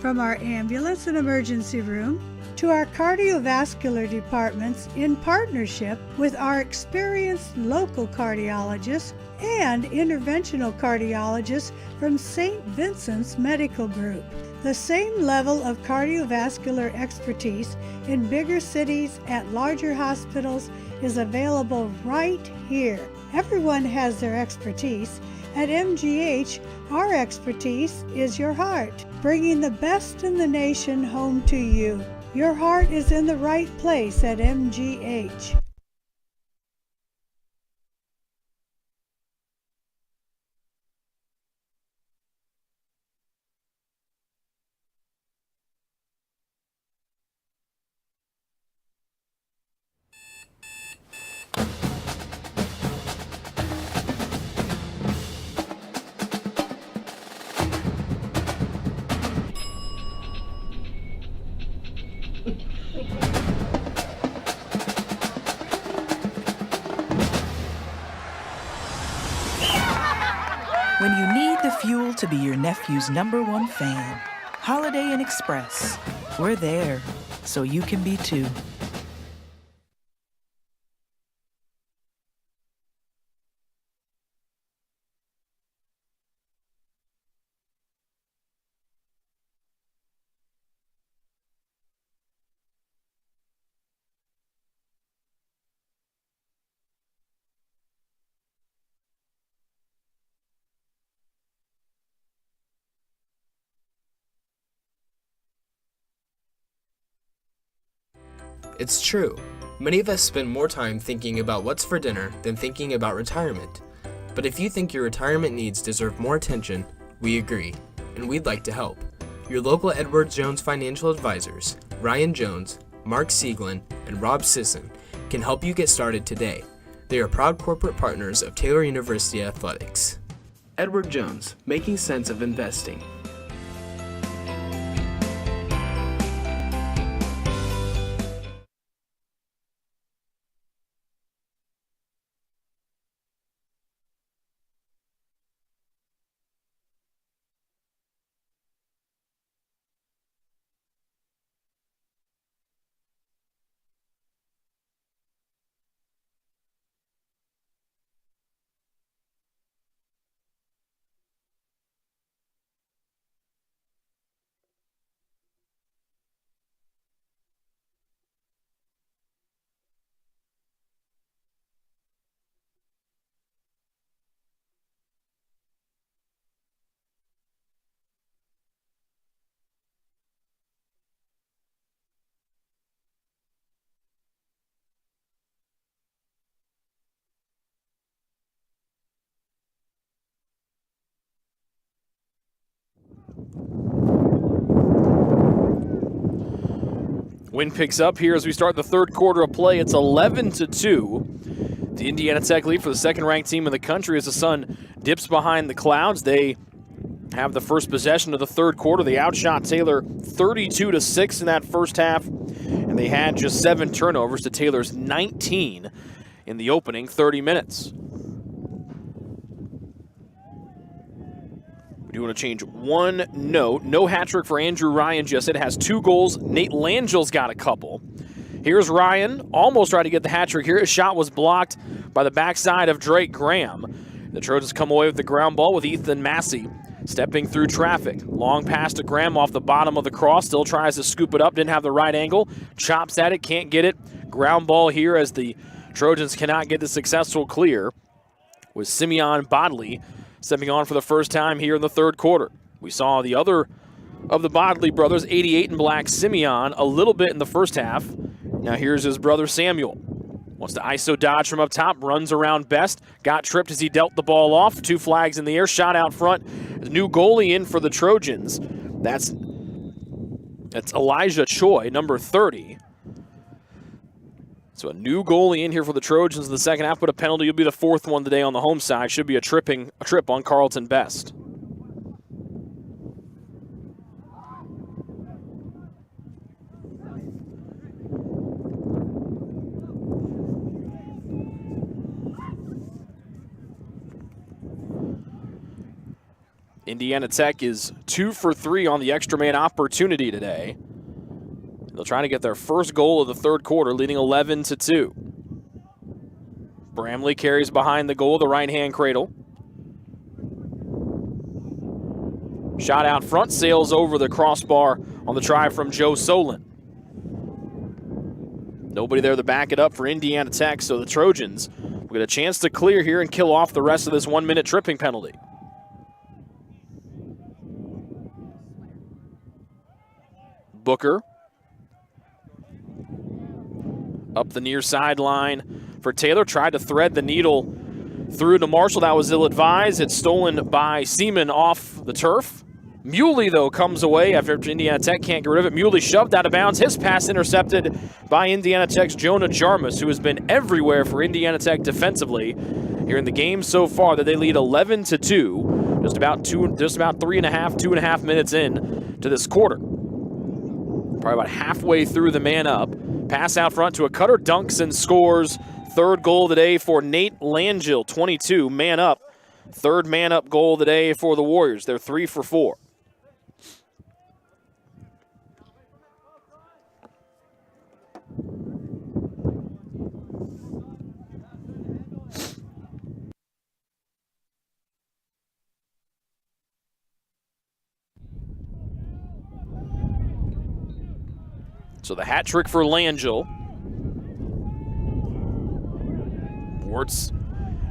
From our ambulance and emergency room to our cardiovascular departments in partnership with our experienced local cardiologists and interventional cardiologists from St. Vincent's Medical Group. The same level of cardiovascular expertise in bigger cities at larger hospitals is available right here. Everyone has their expertise. At MGH, our expertise is your heart, bringing the best in the nation home to you. Your heart is in the right place at MGH. When you need the fuel to be your nephew's #1 fan, Holiday Inn Express. We're there, so you can be too. It's true. Many of us spend more time thinking about what's for dinner than thinking about retirement. But if you think your retirement needs deserve more attention, we agree, and we'd like to help. Your local Edward Jones financial advisors, Ryan Jones, Mark Sieglin, and Rob Sisson, can help you get started today. They are proud corporate partners of Taylor University Athletics. Edward Jones, making sense of investing. Wind picks up here as we start the third quarter of play. It's 11-2. The Indiana Tech lead for the second-ranked team in the country as the sun dips behind the clouds. They have the first possession of the third quarter. They outshot Taylor 32-6 in that first half, and they had just 7 turnovers to Taylor's 19 in the opening 30 minutes. We do want to change one note. No hat trick for Andrew Ryan just. It has 2 goals. Nate Langel's got a couple. Here's Ryan, almost tried to get the hat trick here. His shot was blocked by the backside of Drake Graham. The Trojans come away with the ground ball with Ethan Massey stepping through traffic. Long pass to Graham off the bottom of the cross. Still tries to scoop it up. Didn't have the right angle. Chops at it. Can't get it. Ground ball here as the Trojans cannot get the successful clear with Simeon Bodley stepping on for the first time here in the third quarter. We saw the other of the Bodley brothers, 88 and black Simeon, a little bit in the first half. Now here's his brother Samuel. Wants to ISO dodge from up top, runs around Best. Got tripped as he dealt the ball off. 2 flags in the air, shot out front. The new goalie in for the Trojans. That's Elijah Choi, number 30. So a new goalie in here for the Trojans in the second half, but a penalty will be the 4th one today on the home side. Should be a trip on Carlton Best. Indiana Tech is 2 for 3 on the extra man opportunity today. They'll try to get their first goal of the third quarter, leading 11-2. Bramley carries behind the goal, the right-hand cradle. Shot out front, sails over the crossbar on the try from Joe Solon. Nobody there to back it up for Indiana Tech, so the Trojans will get a chance to clear here and kill off the rest of this 1-minute tripping penalty. Booker up the near sideline for Taylor. Tried to thread the needle through to Marshall. That was ill-advised. It's stolen by Seaman off the turf. Muley, though, comes away after Indiana Tech can't get rid of it. Muley shoved out of bounds. His pass intercepted by Indiana Tech's Jonah Jarmus, who has been everywhere for Indiana Tech defensively here in the game so far, that they lead 11-2, just about 2.5 minutes in to this quarter. Probably about halfway through the man up. Pass out front to a cutter, dunks and scores. Third goal of the day for Nate Langell, 22, man up. Third man up goal of the day for the Warriors. They're 3 for 4. So the hat trick for Langell. Wards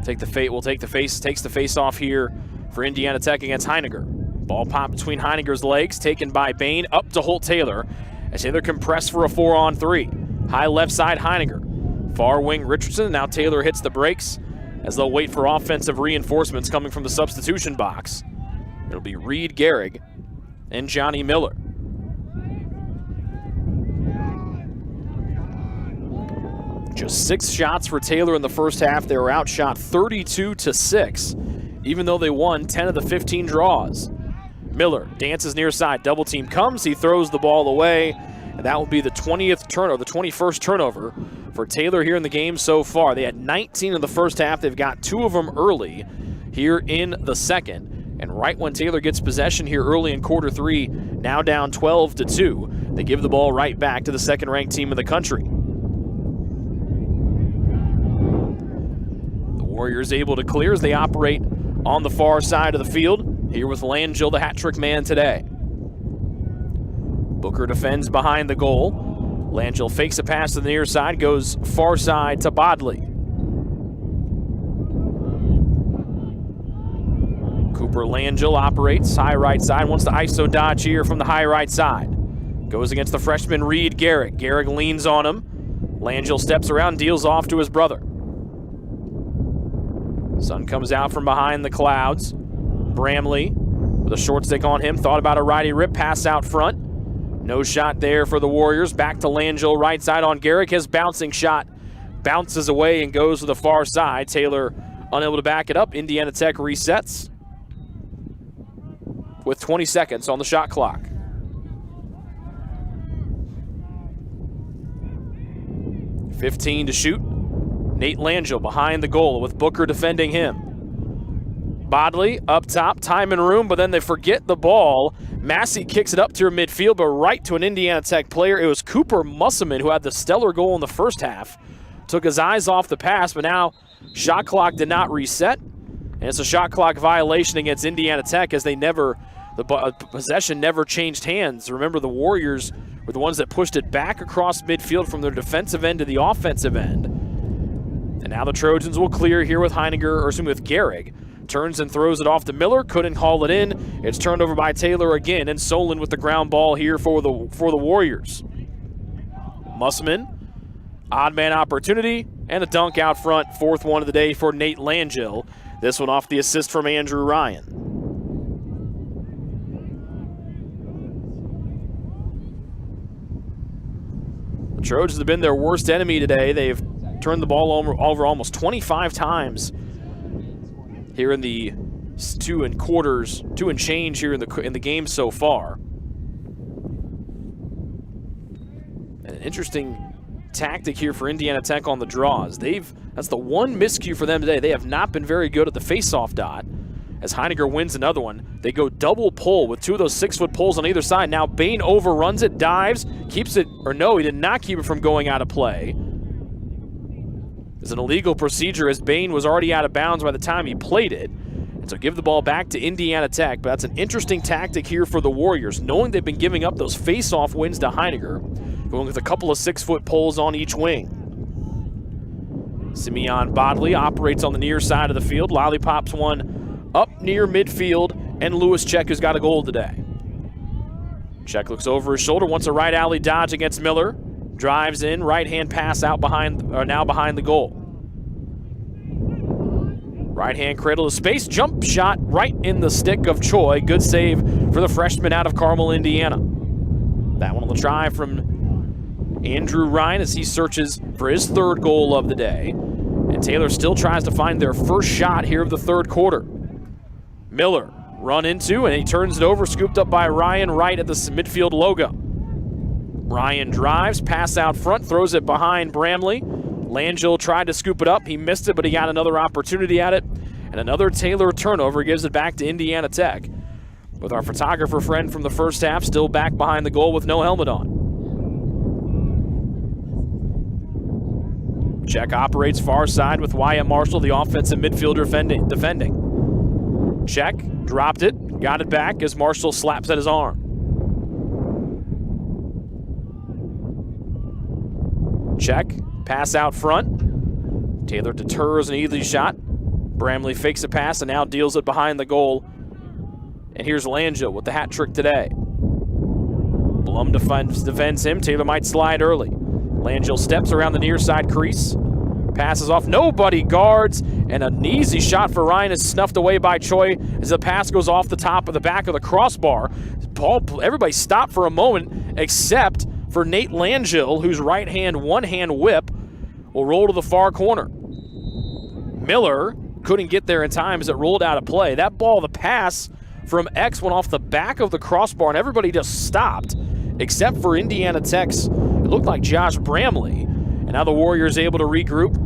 takes the face off here for Indiana Tech against Heiniger. Ball popped between Heiniger's legs, taken by Bain, up to Holt Taylor, as Taylor can press for a 4-on-3. High left side, Heiniger. Far wing, Richardson. Now Taylor hits the brakes as they'll wait for offensive reinforcements coming from the substitution box. It'll be Reed Gehrig and Johnny Miller. Just 6 shots for Taylor in the first half. They were outshot 32-6, even though they won 10 of the 15 draws. Miller dances near side. Double team comes. He throws the ball away, and that will be the 21st turnover for Taylor here in the game so far. They had 19 in the first half. They've got 2 of them early here in the second. And right when Taylor gets possession here early in quarter 3, now down 12-2, they give the ball right back to the second-ranked team in the country. Warriors able to clear as they operate on the far side of the field. Here with Langell, the hat trick man today. Booker defends behind the goal. Langell fakes a pass to the near side, goes far side to Bodley. Cooper Langell operates high right side, wants to ISO dodge here from the high right side. Goes against the freshman Reed Gehrig. Gehrig leans on him. Langell steps around, deals off to his brother. Sun comes out from behind the clouds. Bramley with a short stick on him. Thought about a righty rip, pass out front. No shot there for the Warriors. Back to Langell, right side on Gehrig. His bouncing shot bounces away and goes to the far side. Taylor unable to back it up. Indiana Tech resets with 20 seconds on the shot clock. .15 to shoot. Nate Langell behind the goal with Booker defending him. Bodley up top, time and room, but then they forget the ball. Massey kicks it up to midfield, but right to an Indiana Tech player. It was Cooper Musselman who had the stellar goal in the first half. Took his eyes off the pass, but now shot clock did not reset. And it's a shot clock violation against Indiana Tech as the possession never changed hands. Remember, the Warriors were the ones that pushed it back across midfield from their defensive end to the offensive end. And now the Trojans will clear here with with Gehrig. Turns and throws it off to Miller, couldn't haul it in. It's turned over by Taylor again, and Solon with the ground ball here for the Warriors. Musselman, odd man opportunity, and a dunk out front, fourth one of the day for Nate Langell. This one off the assist from Andrew Ryan. The Trojans have been their worst enemy today. They've turned the ball over almost 25 times here in the two and change here in the game so far. An interesting tactic here for Indiana Tech on the draws. That's the one miscue for them today. They have not been very good at the face-off dot. As Heiniger wins another one, they go double pull with two of those 6-foot pulls on either side. Now Bain overruns it, dives, keeps it, or no, he did not keep it from going out of play. It's an illegal procedure as Bain was already out of bounds by the time he played it. And so give the ball back to Indiana Tech, but that's an interesting tactic here for the Warriors, knowing they've been giving up those face-off wins to Heiniger, going with a couple of 6-foot pulls on each wing. Simeon Bodley operates on the near side of the field, lollipops one up near midfield, and Lewis Check has got a goal today. Check looks over his shoulder, wants a right alley dodge against Miller. Drives in, right-hand pass out now behind the goal. Right-hand cradle to space, jump shot right in the stick of Choi. Good save for the freshman out of Carmel, Indiana. That one on the try from Andrew Ryan as he searches for his third goal of the day. And Taylor still tries to find their first shot here of the third quarter. Miller run into, and he turns it over, scooped up by Ryan right at the midfield logo. Ryan drives, pass out front, throws it behind Bramley. Langell tried to scoop it up. He missed it, but he got another opportunity at it. And another Taylor turnover gives it back to Indiana Tech, with our photographer friend from the first half still back behind the goal with no helmet on. Check operates far side with Wyatt Marshall, the offensive midfielder defending. Check, dropped it, got it back as Marshall slaps at his arm. Check, pass out front. Taylor deters an easy shot. Bramley fakes a pass and now deals it behind the goal. And here's Langell with the hat trick today. Blum defends him. Taylor might slide early. Langell steps around the near side crease. Passes off. Nobody guards. And an easy shot for Ryan is snuffed away by Choi as the pass goes off the top of the back of the crossbar. Everybody stopped for a moment except for Nate Langell, whose one-hand whip will roll to the far corner. Miller couldn't get there in time as it rolled out of play. That ball, the pass from X went off the back of the crossbar, and everybody just stopped, except for Indiana Tech's, it looked like Josh Bramley. And now the Warriors able to regroup.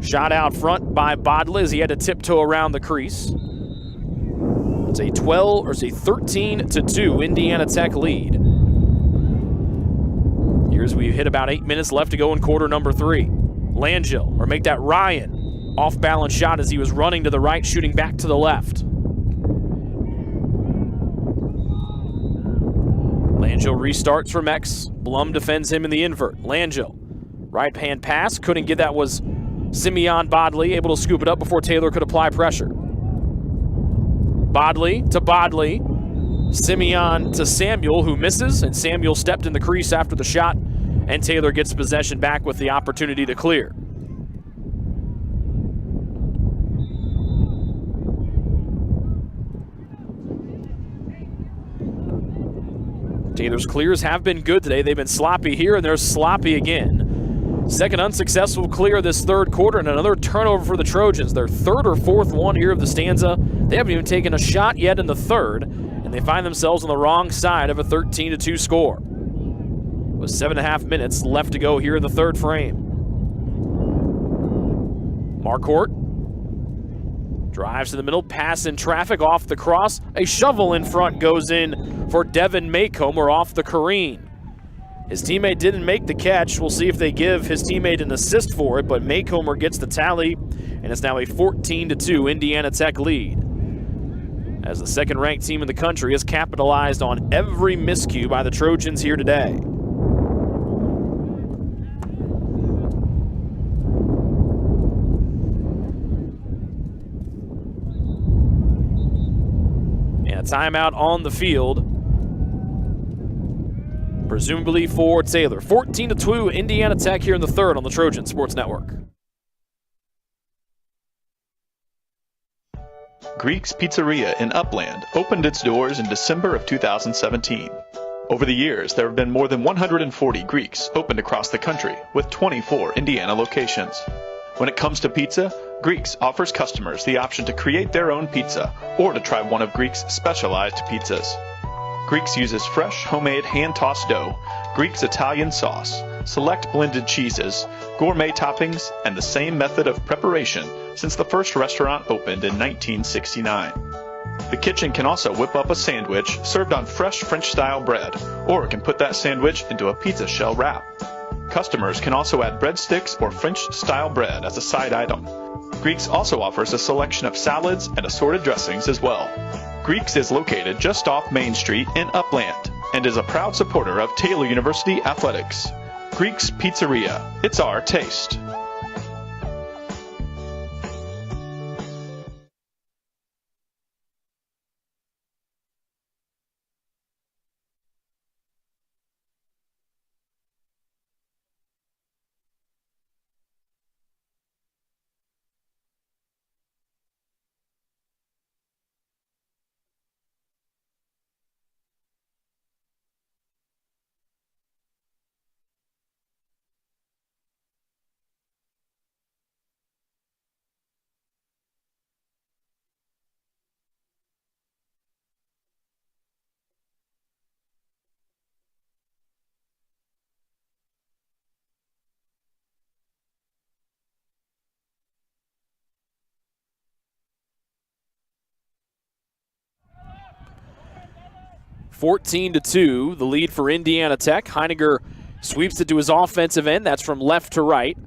Shot out front by Bodley as he had to tiptoe around the crease. It's a 13-2 Indiana Tech lead. Here's we've hit about 8 minutes left to go in quarter number 3. Langell, or make that Ryan, off-balance shot as he was running to the right, shooting back to the left. Langell restarts from X. Blum defends him in the invert. Langell, right-hand pass, couldn't get that, was Simeon Bodley, able to scoop it up before Taylor could apply pressure. Bodley to Bodley. Simeon to Samuel, who misses, and Samuel stepped in the crease after the shot, and Taylor gets possession back with the opportunity to clear. Taylor's clears have been good today. They've been sloppy here, and they're sloppy again. Second unsuccessful clear this third quarter, and another turnover for the Trojans. Their third or fourth one here of the stanza. They haven't even taken a shot yet in the third, and they find themselves on the wrong side of a 13-2 score. With 7.5 minutes left to go here in the third frame. Marquardt Drives to the middle, pass in traffic, off the cross. A shovel in front goes in for Devin Maycomer off the careen. His teammate didn't make the catch. We'll see if they give his teammate an assist for it, but Maycomer gets the tally, and it's now a 14-2 Indiana Tech lead, as the second-ranked team in the country has capitalized on every miscue by the Trojans here today. And a timeout on the field, presumably for Taylor. 14-2 Indiana Tech here in the third on the Trojan Sports Network. Greek's Pizzeria in Upland opened its doors in December of 2017. Over the years, there have been more than 140 Greeks opened across the country, with 24 Indiana locations. When it comes to pizza, Greeks offers customers the option to create their own pizza or to try one of Greek's specialized pizzas. Greeks uses fresh, homemade, hand-tossed dough, Greek's Italian sauce, select blended cheeses, gourmet toppings, and the same method of preparation since the first restaurant opened in 1969. The kitchen can also whip up a sandwich served on fresh French-style bread, or it can put that sandwich into a pizza shell wrap. Customers can also add breadsticks or French-style bread as a side item. Greeks also offers a selection of salads and assorted dressings as well. Greeks is located just off Main Street in Upland and is a proud supporter of Taylor University Athletics. Greek's Pizzeria, it's our taste. (14-2), the lead for Indiana Tech. Heiniger sweeps it to his offensive end. That's from left to right.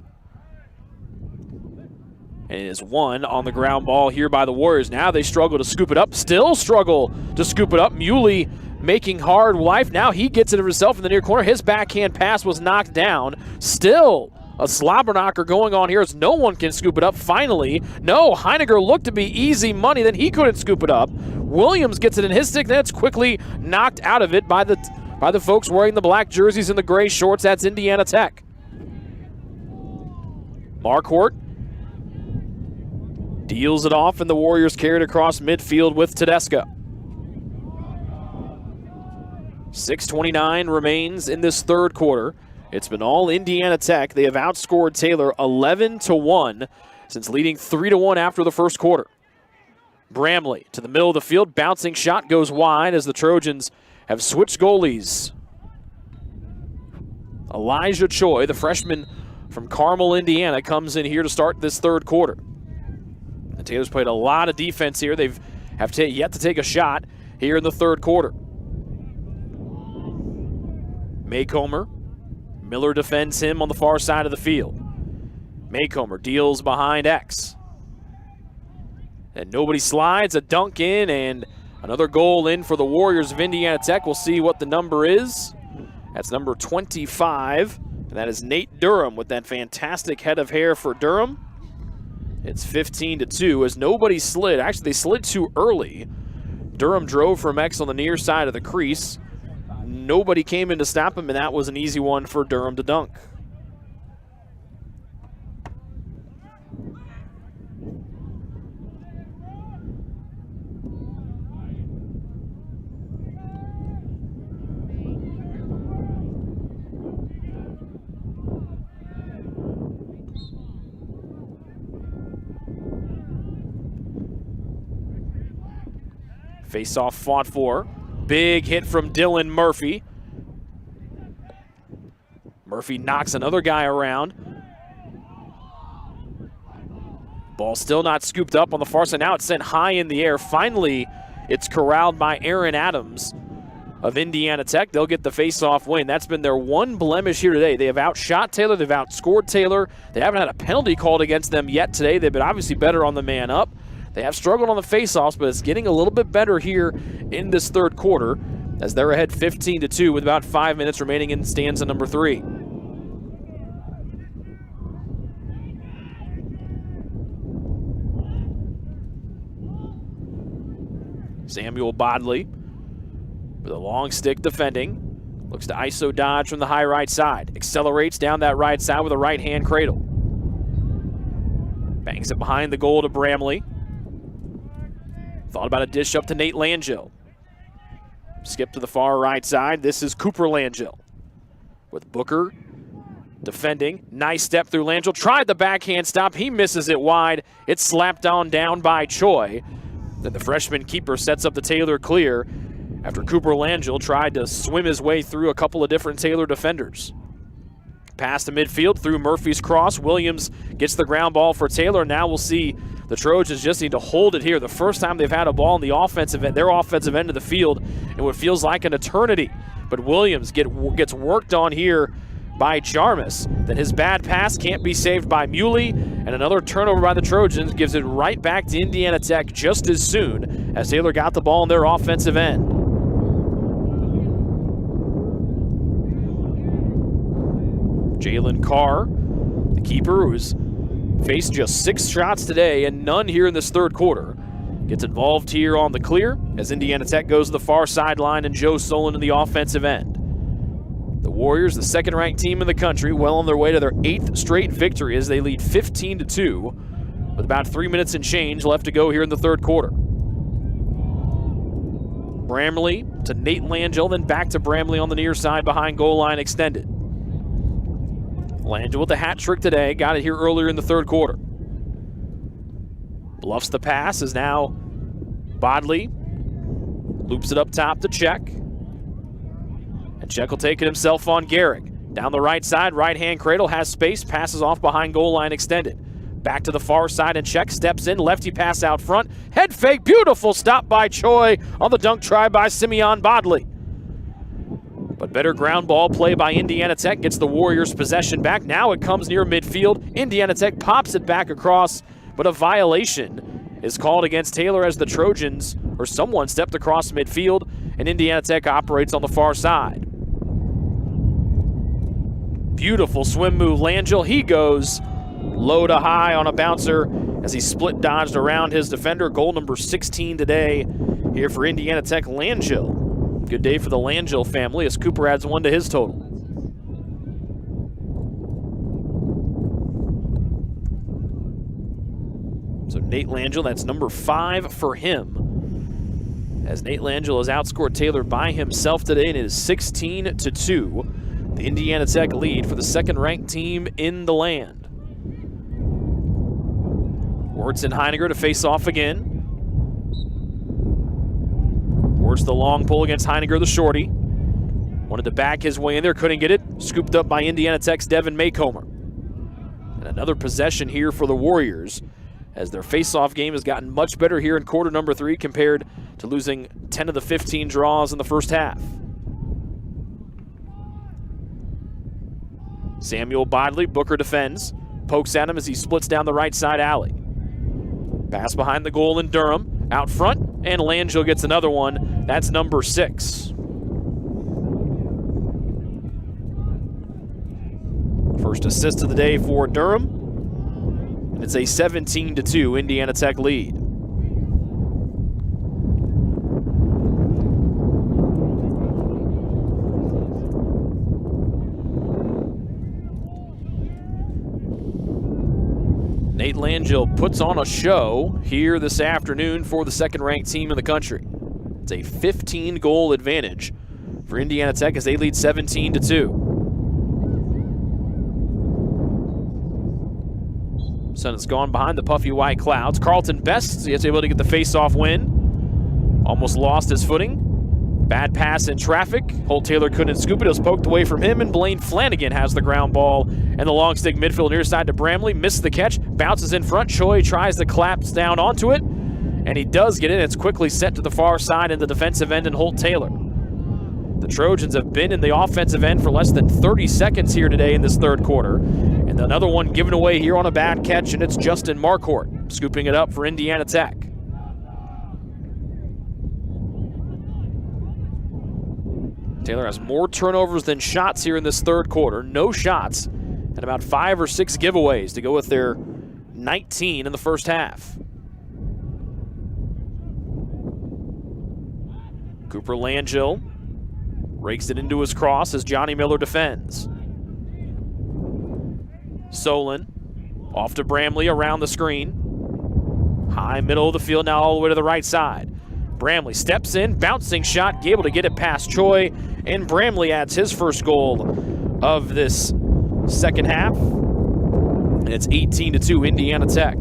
And it is one on the ground ball here by the Warriors. Now they struggle to scoop it up. Still struggle to scoop it up. Muley making hard life. Now he gets it himself in the near corner. His backhand pass was knocked down. Still a slobber knocker going on here as no one can scoop it up. Finally, no, Heiniger looked to be easy money, then he couldn't scoop it up. Williams gets it in his stick, then it's quickly knocked out of it by the folks wearing the black jerseys and the gray shorts. That's Indiana Tech. Marquardt deals it off, and the Warriors carry it across midfield with Tedesco. 6:29 remains in this third quarter. It's been all Indiana Tech. They have outscored Taylor 11-1 since leading 3-1 after the first quarter. Bramley to the middle of the field. Bouncing shot goes wide as the Trojans have switched goalies. Elijah Choi, the freshman from Carmel, Indiana, comes in here to start this third quarter. The Taylors played a lot of defense here. They have yet to take a shot here in the third quarter. Maycomer. Miller defends him on the far side of the field. Maycomer deals behind X. And nobody slides, a dunk in, and another goal in for the Warriors of Indiana Tech. We'll see what the number is. That's number 25, and that is Nate Durham with that fantastic head of hair for Durham. It's 15-2 as nobody slid. Actually, they slid too early. Durham drove from X on the near side of the crease. Nobody came in to stop him, and that was an easy one for Durham to dunk. Face-off fought for. Big hit from Dylan Murphy. Murphy knocks another guy around. Ball still not scooped up on the far side. Now it's sent high in the air. Finally, it's corralled by Aaron Adams of Indiana Tech. They'll get the face-off win. That's been their one blemish here today. They have outshot Taylor. They've outscored Taylor. They haven't had a penalty called against them yet today. They've been obviously better on the man up. They have struggled on the face-offs, but it's getting a little bit better here in this third quarter as they're ahead 15-2 with about 5 minutes remaining in stanza number 3. Samuel Bodley with a long stick defending. Looks to ISO dodge from the high right side. Accelerates down that right side with a right-hand cradle. Bangs it behind the goal to Bramley. Thought about a dish up to Nate Langell. Skip to the far right side. This is Cooper Langell with Booker defending. Nice step through Langell. Tried the backhand stop. He misses it wide. It's slapped down by Choi. Then the freshman keeper sets up the Taylor clear after Cooper Langell tried to swim his way through a couple of different Taylor defenders. Pass to midfield through Murphy's cross. Williams gets the ground ball for Taylor. Now we'll see the Trojans just need to hold it here. The first time they've had a ball in the offensive end, their offensive end of the field, in what feels like an eternity. But Williams gets worked on here by Jarmus. Then his bad pass can't be saved by Muley, and another turnover by the Trojans gives it right back to Indiana Tech just as soon as Taylor got the ball in their offensive end. Jalen Carr, the keeper, who's faced just 6 shots today and none here in this third quarter, gets involved here on the clear as Indiana Tech goes to the far sideline and Joe Solon in the offensive end. The Warriors, the second-ranked team in the country, well on their way to their 8th straight victory as they lead 15-2 with about 3 minutes and change left to go here in the third quarter. Bramley to Nate Langell, then back to Bramley on the near side behind goal line extended. Langell with a hat trick today, got it here earlier in the third quarter. Bluffs the pass is now Bodley. Loops it up top to Czech. And Czech will take it himself on Garrick. Down the right side, right-hand cradle, has space, passes off behind goal line extended. Back to the far side, and Czech steps in, lefty pass out front. Head fake, beautiful stop by Choi on the dunk try by Simeon Bodley. But better ground ball play by Indiana Tech gets the Warriors possession back. Now it comes near midfield. Indiana Tech pops it back across, but a violation is called against Taylor as the Trojans, or someone stepped across midfield, and Indiana Tech operates on the far side. Beautiful swim move, Langell. He goes low to high on a bouncer as he split dodged around his defender. Goal number 16 today here for Indiana Tech. Langell. Good day for the Langell family as Cooper adds 1 to his total. So Nate Langell, that's number 5 for him. As Nate Langell has outscored Taylor by himself today, and it is 16-2. The Indiana Tech lead for the second-ranked team in the land. Wirtz and Heiniger to face off again. Wirtz the long pull against Heiniger, the shorty. Wanted to back his way in there, couldn't get it. Scooped up by Indiana Tech's Devin Maycomer. And another possession here for the Warriors as their face-off game has gotten much better here in quarter number 3 compared to losing 10 of the 15 draws in the first half. Samuel Bodley, Booker defends. Pokes at him as he splits down the right side alley. Pass behind the goal in Durham. Out front, and Langell gets another one. That's number 6. First assist of the day for Durham. And it's a 17-2 Indiana Tech lead. Nate Langell puts on a show here this afternoon for the second-ranked team in the country. It's a 15-goal advantage for Indiana Tech as they lead 17-2. Sun has gone behind the puffy white clouds. Carlton Best is able to get the face-off win. Almost lost his footing Bad pass in traffic. Holt Taylor couldn't scoop it. It was poked away from him, and Blaine Flanagan has the ground ball. And the long stick midfield near side to Bramley. Misses the catch. Bounces in front. Choi tries to collapse down onto it. And he does get in. It's quickly sent to the far side in the defensive end and Holt Taylor. The Trojans have been in the offensive end for less than 30 seconds here today in this third quarter. And another one given away here on a bad catch, and it's Justin Marquardt scooping it up for Indiana Tech. Taylor has more turnovers than shots here in this third quarter. No shots and about 5 or 6 giveaways to go with their 19 in the first half. Cooper Langell rakes it into his cross as Johnny Miller defends. Solon off to Bramley around the screen. High middle of the field now all the way to the right side. Bramley steps in, bouncing shot, able to get it past Choi, and Bramley adds his first goal of this second half. And it's 18-2 Indiana Tech.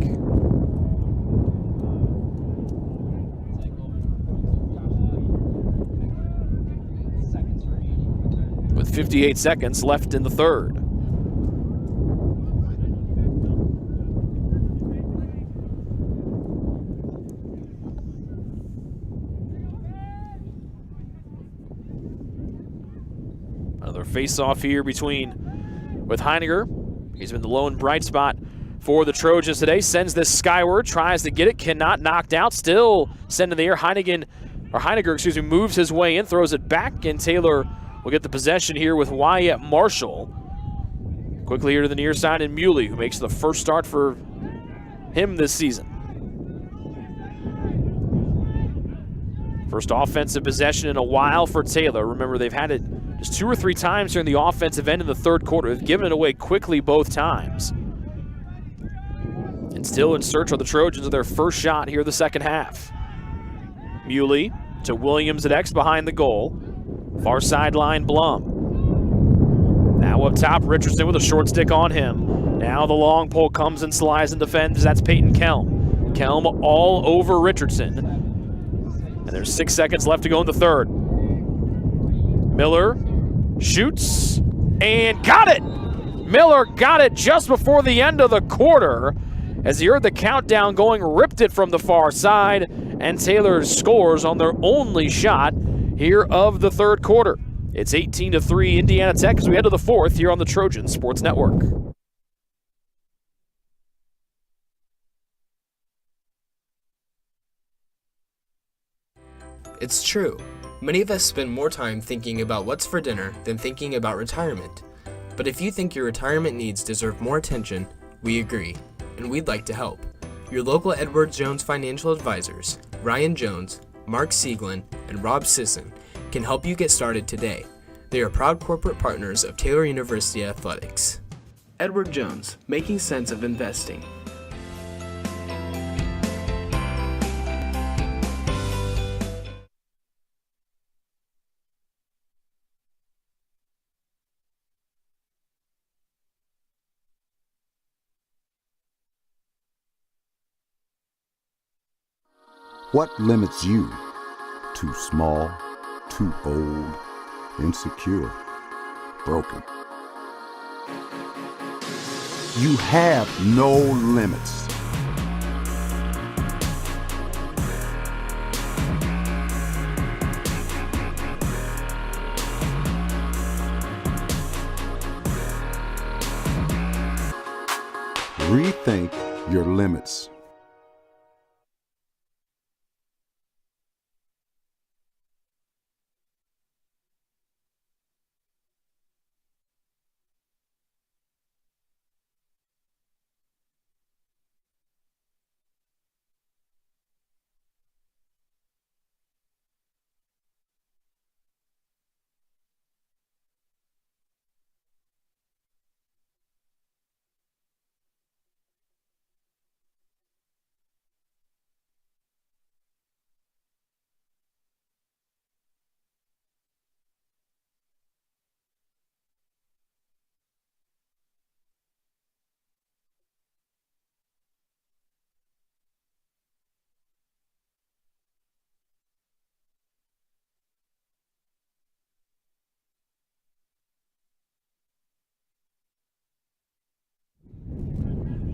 With 58 seconds left in the third. Another face-off here with Heiniger. He's been the lone bright spot for the Trojans today. Sends this skyward, tries to get it, cannot, knocked out. Still sent in the air. Heiniger, moves his way in, throws it back, and Taylor will get the possession here with Wyatt Marshall. Quickly here to the near side, and Muley, who makes the first start for him this season. First offensive possession in a while for Taylor. Remember, they've had it just 2 or 3 times during the offensive end in the third quarter. They've given it away quickly both times. And still in search of the Trojans of their first shot here the second half. Muley to Williams at X behind the goal. Far sideline, Blum. Now up top, Richardson with a short stick on him. Now the long pole comes and slides and defends. That's Peyton Kelm. Kelm all over Richardson. And there's 6 seconds left to go in the third. Miller shoots and got it. Miller got it just before the end of the quarter. As he heard the countdown going, ripped it from the far side, and Taylor scores on their only shot here of the third quarter. It's 18-3 Indiana Tech as we head to the fourth here on the Trojan Sports Network. It's true. Many of us spend more time thinking about what's for dinner than thinking about retirement. But if you think your retirement needs deserve more attention, we agree, and we'd like to help. Your local Edward Jones financial advisors, Ryan Jones, Mark Sieglin, and Rob Sisson, can help you get started today. They are proud corporate partners of Taylor University Athletics. Edward Jones, making sense of investing. What limits you? Too small, too old, insecure, broken. You have no limits. Rethink your limits.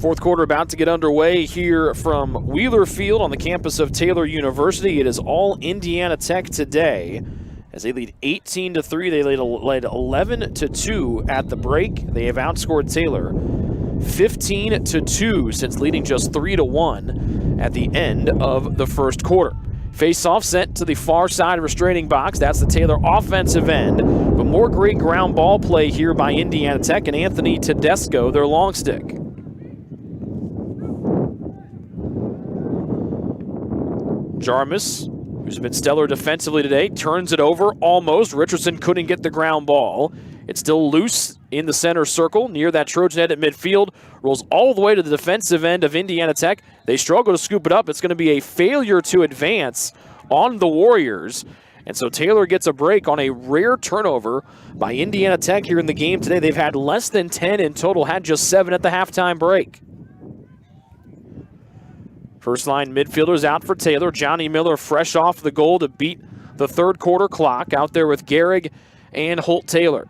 Fourth quarter about to get underway here from Wheeler Field on the campus of Taylor University. It is all Indiana Tech today as they lead 18-3. They led 11-2 at the break. They have outscored Taylor 15-2 since leading just 3-1 at the end of the first quarter. Face-off sent to the far side restraining box. That's the Taylor offensive end. But more great ground ball play here by Indiana Tech and Anthony Tedesco, their long stick. Jarmus, who's been stellar defensively today, turns it over almost. Richardson couldn't get the ground ball. It's still loose in the center circle near that Trojan head at midfield. Rolls all the way to the defensive end of Indiana Tech. They struggle to scoop it up. It's going to be a failure to advance on the Warriors. And so Taylor gets a break on a rare turnover by Indiana Tech here in the game today. They've had less than 10 in total, had just 7 at the halftime break. First line midfielders out for Taylor. Johnny Miller fresh off the goal to beat the third quarter clock out there with Gehrig and Holt Taylor.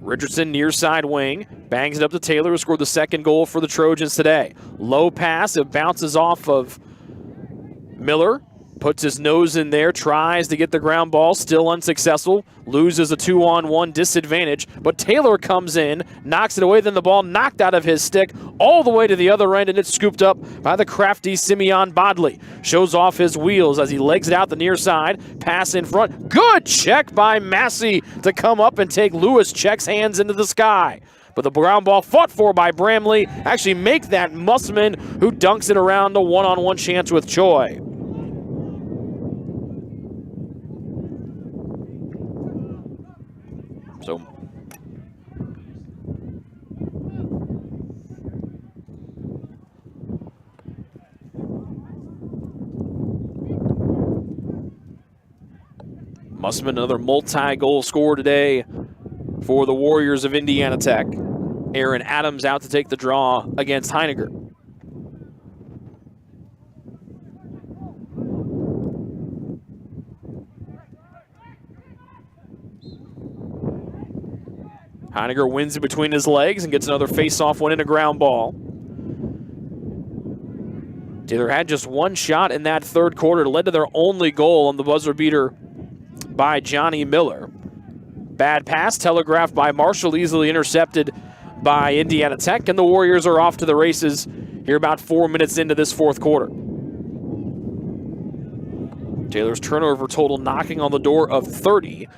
Richardson near side wing, bangs it up to Taylor, who scored the second goal for the Trojans today. Low pass, it bounces off of Miller, puts his nose in there, tries to get the ground ball, still unsuccessful, loses a 2-on-1 disadvantage, but Taylor comes in, knocks it away, then the ball knocked out of his stick all the way to the other end, and it's scooped up by the crafty Simeon Bodley. Shows off his wheels as he legs it out the near side, pass in front. Good check by Massey to come up and take Lewis Check's hands into the sky. But the ground ball fought for by Bramley actually make that Mussman, who dunks it around a one-on-one chance with Choi. So Mussman, another multi-goal scorer today for the Warriors of Indiana Tech. Aaron Adams out to take the draw against Heiniger. Heiniger wins it between his legs and gets another face-off win and a ground ball. Taylor had just one shot in that third quarter. It led to their only goal on the buzzer beater by Johnny Miller. Bad pass telegraphed by Marshall, easily intercepted by Indiana Tech, and the Warriors are off to the races here about 4 minutes into this fourth quarter. Taylor's turnover total knocking on the door of 30.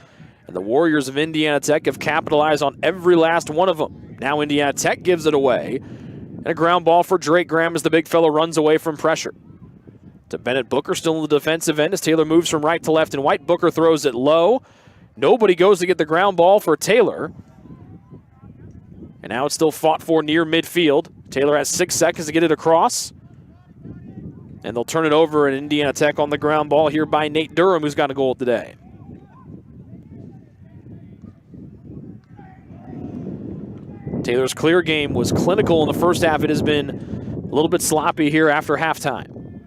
And the Warriors of Indiana Tech have capitalized on every last one of them. Now Indiana Tech gives it away. And a ground ball for Drake Graham as the big fella runs away from pressure. To Bennett Booker, still in the defensive end as Taylor moves from right to left and White. Booker throws it low. Nobody goes to get the ground ball for Taylor. And now it's still fought for near midfield. Taylor has 6 seconds to get it across. And they'll turn it over at Indiana Tech on the ground ball here by Nate Durham, who's got a goal today. Taylor's clear game was clinical in the first half. It has been a little bit sloppy here after halftime.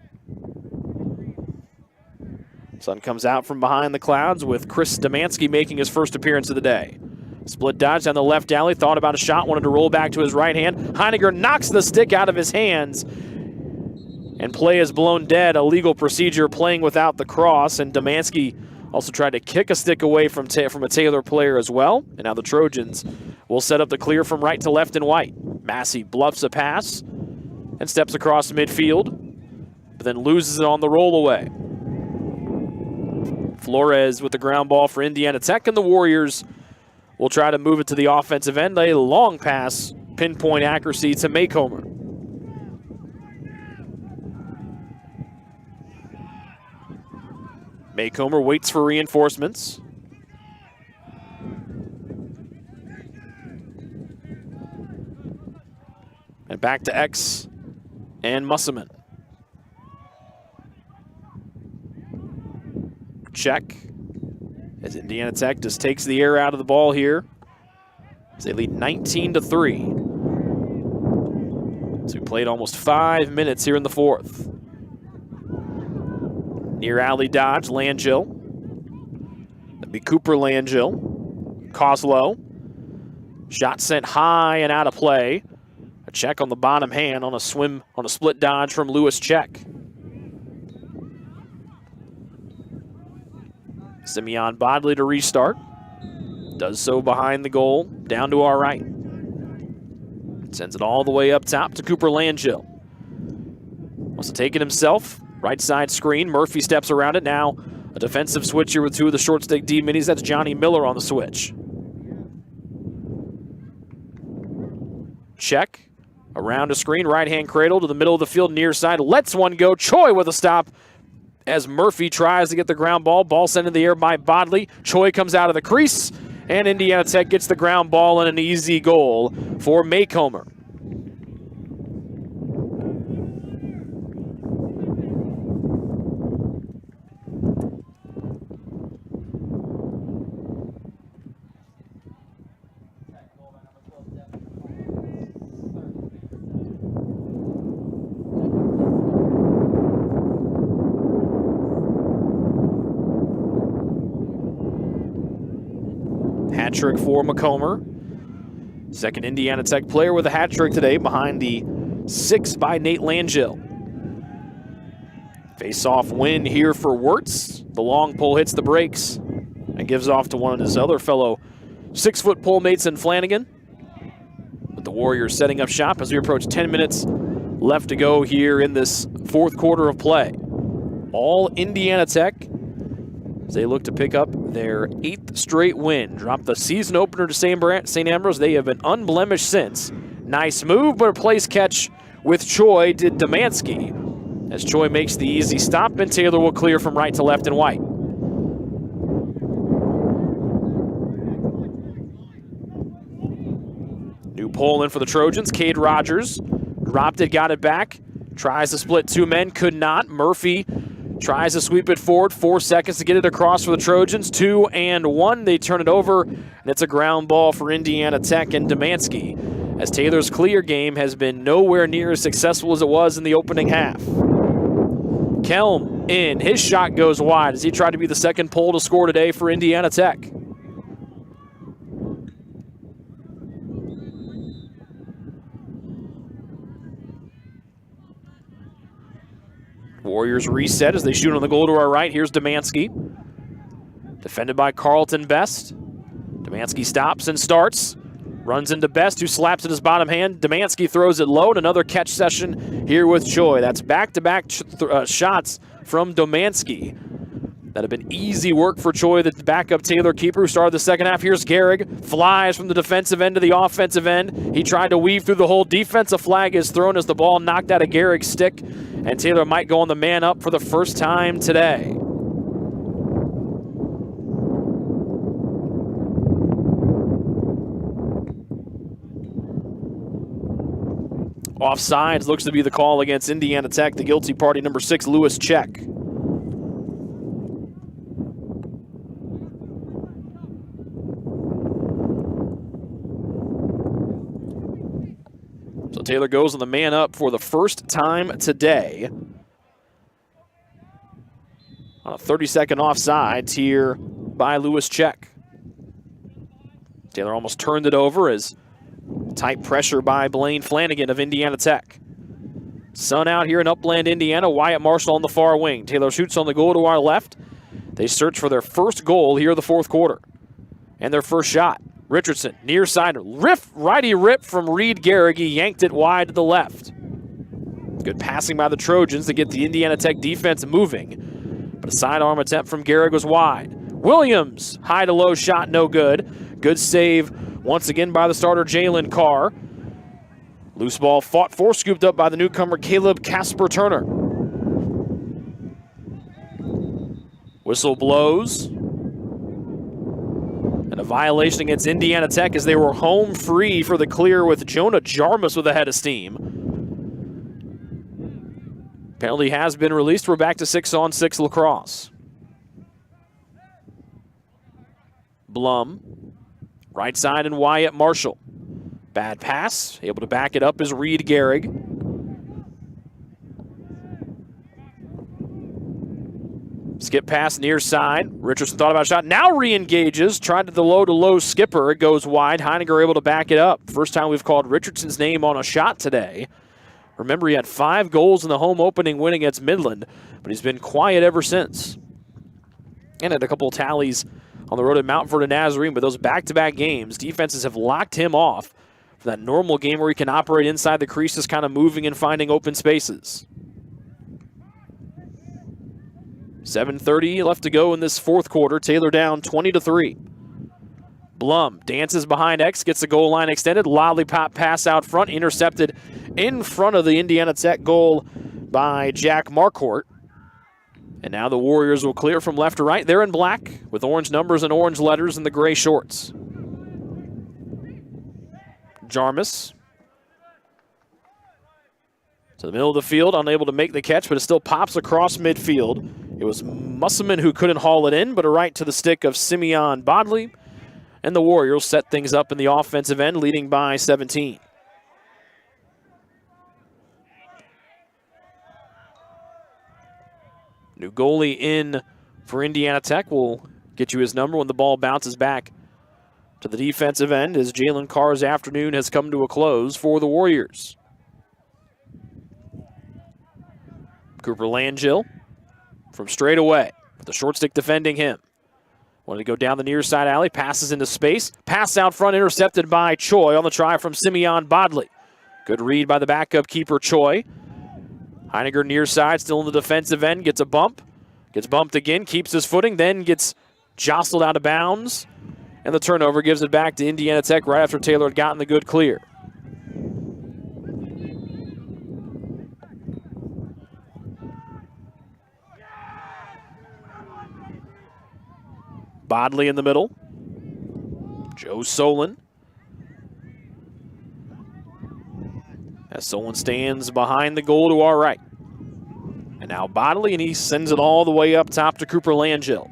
Sun comes out from behind the clouds with Chris Domanski making his first appearance of the day. Split dodge down the left alley, thought about a shot, wanted to roll back to his right hand. Heiniger knocks the stick out of his hands, and play is blown dead. A legal procedure, playing without the cross, and Domanski also tried to kick a stick away from a Taylor player as well. And now the Trojans will set up the clear from right to left and White. Massey bluffs a pass and steps across midfield, but then loses it on the roll away. Flores with the ground ball for Indiana Tech, and the Warriors will try to move it to the offensive end. A long pass, pinpoint accuracy to Maycomer. Maycomer waits for reinforcements. And back to X and Musselman. Check as Indiana Tech just takes the air out of the ball here as they lead 19-3. So we played almost 5 minutes here in the fourth. Near alley dodge, Langell. That'd be Cooper Langell. Coslow. Shot sent high and out of play. A check on the bottom hand on a swim, on a split dodge from Lewis Check. Simeon Bodley to restart. Does so behind the goal, down to our right. Sends it all the way up top to Cooper Langill. Wants to take it himself. Right side screen. Murphy steps around it. Now a defensive switch here with two of the short stick D minis. That's Johnny Miller on the switch. Check. Around a screen. Right hand cradle to the middle of the field near side. Lets one go. Choi with a stop as Murphy tries to get the ground ball. Ball sent in the air by Bodley. Choi comes out of the crease. And Indiana Tech gets the ground ball and an easy goal for Maycomer. Hat trick for Macomber. Second Indiana Tech player with a hat trick today behind the 6 by Nate Langill. Face-off win here for Wirtz. The long pole hits the brakes and gives off to one of his other fellow 6-foot pole mates in Flanagan. With the Warriors setting up shop as we approach 10 minutes left to go here in this fourth quarter of play. All Indiana Tech as they look to pick up their 8th straight win. Dropped the season opener to St. Ambrose. They have been unblemished since. Nice move, but a place catch with Choi did Demansky. As Choi makes the easy stop, and Taylor will clear from right to left and white. New pole in for the Trojans. Cade Rogers dropped it, got it back. Tries to split two men, could not. Murphy tries to sweep it forward. 4 seconds to get it across for the Trojans. 2 and 1. They turn it over, and it's a ground ball for Indiana Tech and Demansky, as Taylor's clear game has been nowhere near as successful as it was in the opening half. Kelm in. His shot goes wide as he tried to be the second pole to score today for Indiana Tech. Warriors reset as they shoot on the goal to our right. Here's Demansky. Defended by Carlton Best. Demansky stops and starts. Runs into Best, who slaps at his bottom hand. Demansky throws it low, and another catch session here with Choi. That's back-to-back shots from Demansky that have been easy work for Choi, the backup Taylor keeper who started the second half. Here's Gehrig. Flies from the defensive end to the offensive end. He tried to weave through the whole defensive flag is thrown as the ball knocked out of Gehrig's stick. And Taylor might go on the man up for the first time today. Offsides looks to be the call against Indiana Tech. The guilty party, number 6, Lewis Check. So Taylor goes on the man up for the first time today. On a 30-second offsides here by Lewis Check. Taylor almost turned it over as tight pressure by Blaine Flanagan of Indiana Tech. Sun out here in Upland, Indiana. Wyatt Marshall on the far wing. Taylor shoots on the goal to our left. They search for their first goal here in the fourth quarter. And their first shot. Richardson, near side, righty rip from Reed Gehrig. He yanked it wide to the left. Good passing by the Trojans to get the Indiana Tech defense moving. But a sidearm attempt from Gehrig was wide. Williams, high to low shot, no good. Good save once again by the starter, Jalen Carr. Loose ball fought for, scooped up by the newcomer, Caleb Casper-Turner. Whistle blows. And a violation against Indiana Tech as they were home free for the clear with Jonah Jarmus with a head of steam. Penalty has been released. We're back to 6-on-6 lacrosse. Blum, right side, and Wyatt Marshall. Bad pass, able to back it up is Reed Gehrig. Skip pass near side. Richardson thought about a shot. Now re-engages. Tried to the low-to-low skipper. It goes wide. Heiniger able to back it up. First time we've called Richardson's name on a shot today. Remember, he had 5 goals in the home opening win against Midland, but he's been quiet ever since. And had a couple of tallies on the road at Mount Vernon Nazarene, but those back-to-back games, defenses have locked him off for that normal game where he can operate inside the creases, kind of moving and finding open spaces. 7:30 left to go in this fourth quarter. Taylor down 20-3. Blum dances behind X, gets the goal line extended. Lollipop pass out front, intercepted in front of the Indiana Tech goal by Jack Marquardt. And now the Warriors will clear from left to right. They're in black with orange numbers and orange letters and the gray shorts. Jarmus to the middle of the field, unable to make the catch, but it still pops across midfield. It was Musselman who couldn't haul it in, but a right to the stick of Simeon Bodley. And the Warriors set things up in the offensive end, leading by 17. New goalie in for Indiana Tech. Will get you his number when the ball bounces back to the defensive end as Jalen Carr's afternoon has come to a close for the Warriors. Cooper Langill from straight away with the short stick defending him. Wanted to go down the near side alley, passes into space. Pass out front, intercepted by Choi on the try from Simeon Bodley. Good read by the backup keeper, Choi. Heiniger near side, still in the defensive end, gets a bump. Gets bumped again, keeps his footing, then gets jostled out of bounds. And the turnover gives it back to Indiana Tech right after Taylor had gotten the good clear. Bodley in the middle. Joe Solon. As Solon stands behind the goal to our right. And now Bodley, and he sends it all the way up top to Cooper Langill.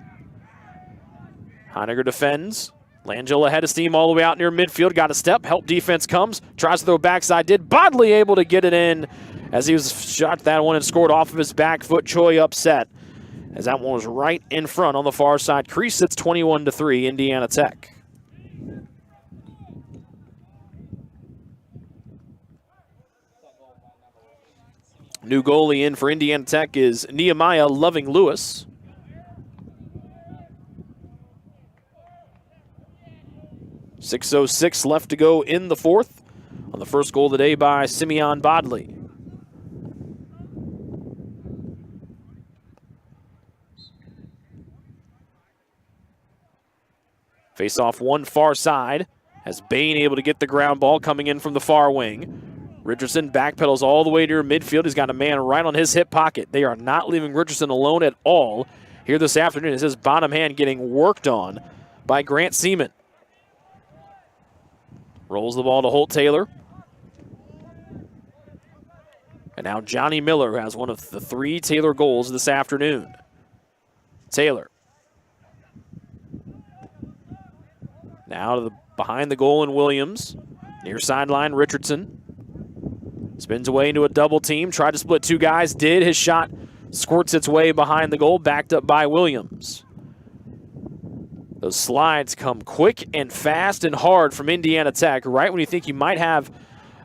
Heiniger defends. Langill ahead of steam all the way out near midfield. Got a step. Help defense comes. Tries to throw backside. Did. Bodley able to get it in as he was shot that one and scored off of his back foot. Choi upset as that one was right in front on the far side crease. It's 21-3 Indiana Tech. New goalie in for Indiana Tech is Nehemiah Loving-Lewis. .606 left to go in the fourth on the first goal of the day by Simeon Bodley. Face off one far side as Bain able to get the ground ball coming in from the far wing. Richardson backpedals all the way near midfield. He's got a man right on his hip pocket. They are not leaving Richardson alone at all here this afternoon. It's his bottom hand getting worked on by Grant Seaman. Rolls the ball to Holt Taylor. And now Johnny Miller, who has one of the 3 Taylor goals this afternoon. Taylor. Now to the behind the goal in Williams. Near sideline, Richardson. Spins away into a double team. Tried to split 2 guys. Did. His shot squirts its way behind the goal. Backed up by Williams. Those slides come quick and fast and hard from Indiana Tech. Right when you think you might have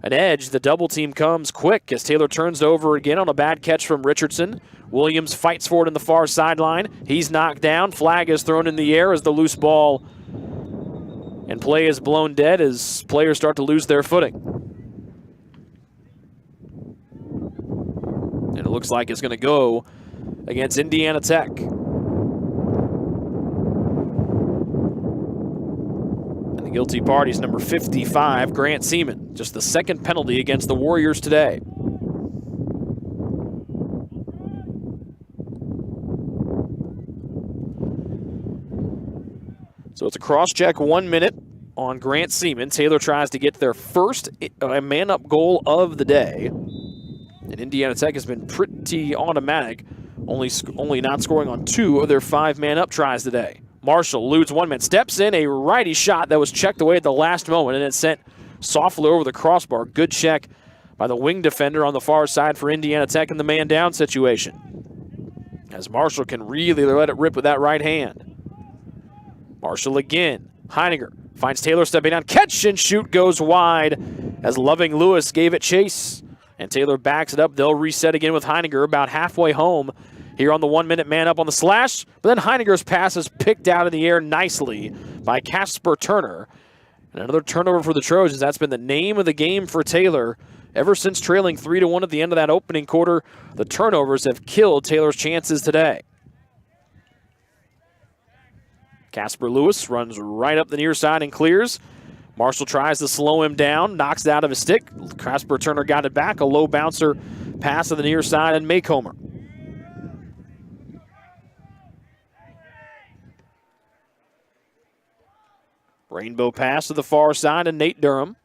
an edge, the double team comes quick as Taylor turns it over again on a bad catch from Richardson. Williams fights for it in the far sideline. He's knocked down. Flag is thrown in the air as the loose ball and play is blown dead as players start to lose their footing. And it looks like it's going to go against Indiana Tech. And the guilty party is number 55, Grant Seaman. Just the second penalty against the Warriors today. So it's a cross-check, 1 minute on Grant Seaman. Taylor tries to get their first man-up goal of the day. And Indiana Tech has been pretty automatic, only not scoring on 2 of their 5 man-up tries today. Marshall eludes 1 man, steps in a righty shot that was checked away at the last moment, and it sent softly over the crossbar. Good check by the wing defender on the far side for Indiana Tech in the man-down situation. as Marshall can really let it rip with that right hand. Marshall again. Heininger finds Taylor stepping down. Catch and shoot goes wide as Loving Lewis gave it chase. And Taylor backs it up. They'll reset again with Heininger about halfway home here on the 1 minute man up on the slash. But then Heininger's pass is picked out in the air nicely by Casper Turner. And another turnover for the Trojans. That's been the name of the game for Taylor. Ever since trailing 3-1 at the end of that opening quarter, the turnovers have killed Taylor's chances today. Casper Lewis runs right up the near side and clears. Marshall tries to slow him down, knocks it out of his stick. Casper Turner got it back. A low bouncer pass to the near side and Maycomer. Rainbow pass to the far side and Nate Durham.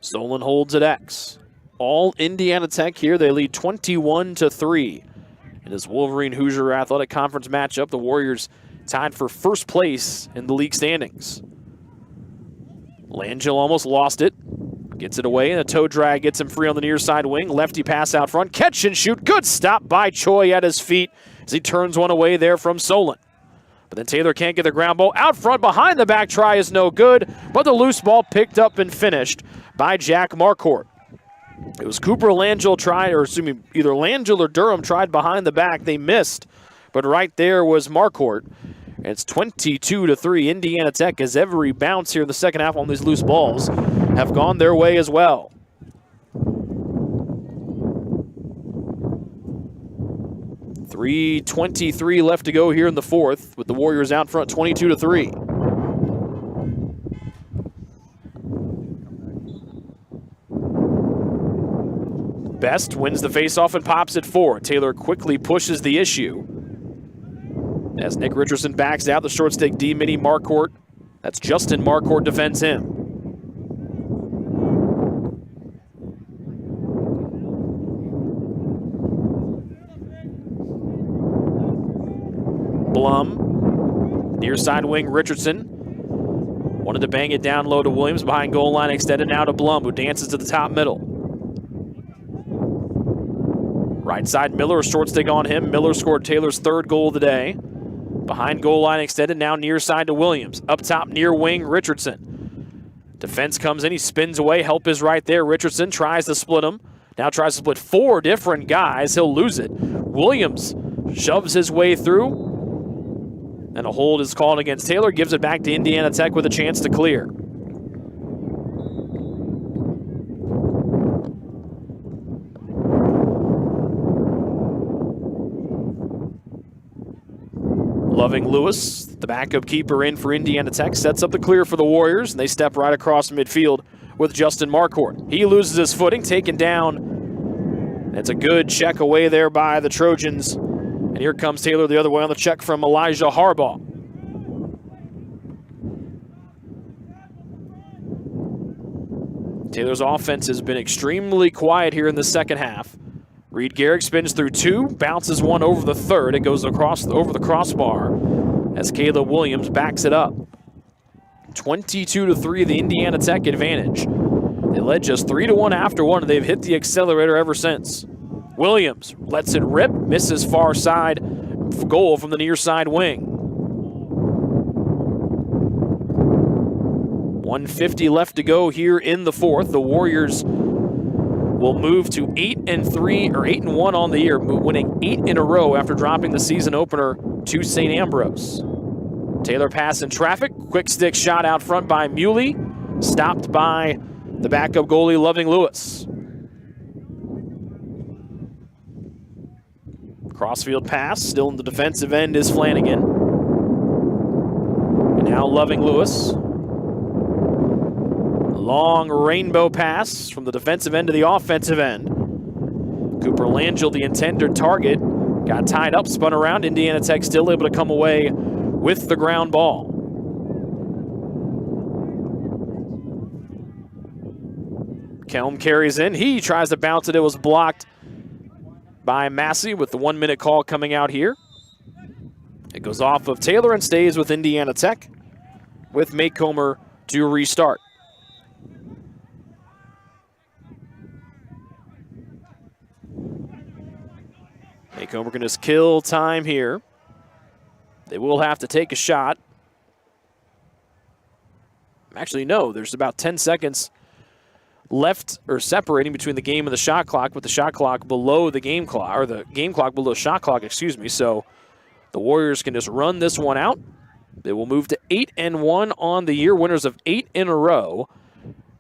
Solon holds at X. All Indiana Tech here. They lead 21-3. In this Wolverine Hoosier Athletic Conference matchup, the Warriors tied for first place in the league standings. Langell almost lost it. Gets it away, and a toe drag gets him free on the near side wing. Lefty pass out front. Catch and shoot. Good stop by Choi at his feet as he turns one away there from Solon. But then Taylor can't get the ground ball. Out front, behind the back try is no good, but the loose ball picked up and finished by Jack Marquardt. It was Cooper Langell tried, or excuse me, either Langell or Durham tried behind the back. They missed, but right there was Marquardt. And it's 22-3. Indiana Tech, as every bounce here in the second half on these loose balls have gone their way as well. .323 left to go here in the fourth, with the Warriors out front 22-3. Best wins the faceoff and pops it forward. Taylor quickly pushes the issue. As Nick Richardson backs out, the short stick D mini Marquardt. That's Justin Marquardt defends him. Blum, near side wing Richardson. Wanted to bang it down low to Williams, behind goal line, extended now to Blum, who dances to the top middle. Right side, Miller, short stick on him. Miller scored Taylor's third goal of the day. Behind goal line extended, now near side to Williams. Up top, near wing, Richardson. Defense comes in, he spins away, help is right there. Richardson tries to split him. Now tries to split four different guys, he'll lose it. Williams shoves his way through. And a hold is called against Taylor, gives it back to Indiana Tech with a chance to clear. Loving Lewis, the backup keeper in for Indiana Tech, sets up the clear for the Warriors, and they step right across midfield with Justin Marquardt. He loses his footing, taken down. It's a good check away there by the Trojans. And here comes Taylor the other way on the check from Elijah Harbaugh. Taylor's offense has been extremely quiet here in the second half. Reed Garrick spins through two, bounces one over the third. It goes across over the crossbar as Caleb Williams backs it up. 22-3, the Indiana Tech advantage. They led just 3-1 after one, and they've hit the accelerator ever since. Williams lets it rip, misses far side, goal from the near side wing. 1:50 left to go here in the fourth. The Warriors will move to 8-3 or 8-1 on the year, winning 8 in a row after dropping the season opener to St. Ambrose. Taylor pass in traffic, quick stick shot out front by Muley, stopped by the backup goalie Loving Lewis. Crossfield pass, still in the defensive end is Flanagan. And now Loving Lewis. Long rainbow pass from the defensive end to the offensive end. Cooper Langell, the intended target, got tied up, spun around. Indiana Tech still able to come away with the ground ball. Kelm carries in. He tries to bounce it. It was blocked by Massey with the 1 minute call coming out here. It goes off of Taylor and stays with Indiana Tech with Maycomer to restart. Macomb going to kill time here. They will have to take a shot. Actually, no, there's about 10 seconds left or separating between the game and the shot clock, with the shot clock below the game clock, or the game clock below shot clock, excuse me. So the Warriors can just run this one out. They will move to 8-1 on the year, winners of 8 in a row.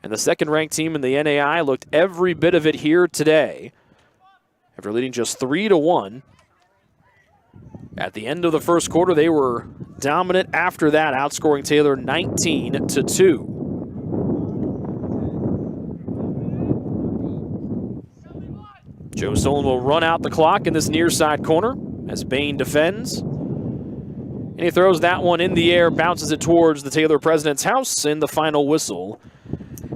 And the second-ranked team in the NAI looked every bit of it here today, after leading just 3-1. At the end of the first quarter, they were dominant after that, outscoring Taylor 19-2. Joe Solon will run out the clock in this near side corner as Bain defends. And he throws that one in the air, bounces it towards the Taylor President's house, and the final whistle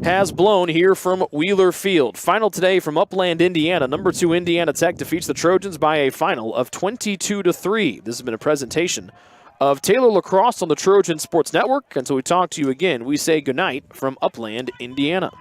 has blown here from Wheeler Field. Final today from Upland, Indiana. Number 2 Indiana Tech defeats the Trojans by a final of 22-3. This has been a presentation of Taylor Lacrosse on the Trojan Sports Network. Until we talk to you again, we say goodnight from Upland, Indiana.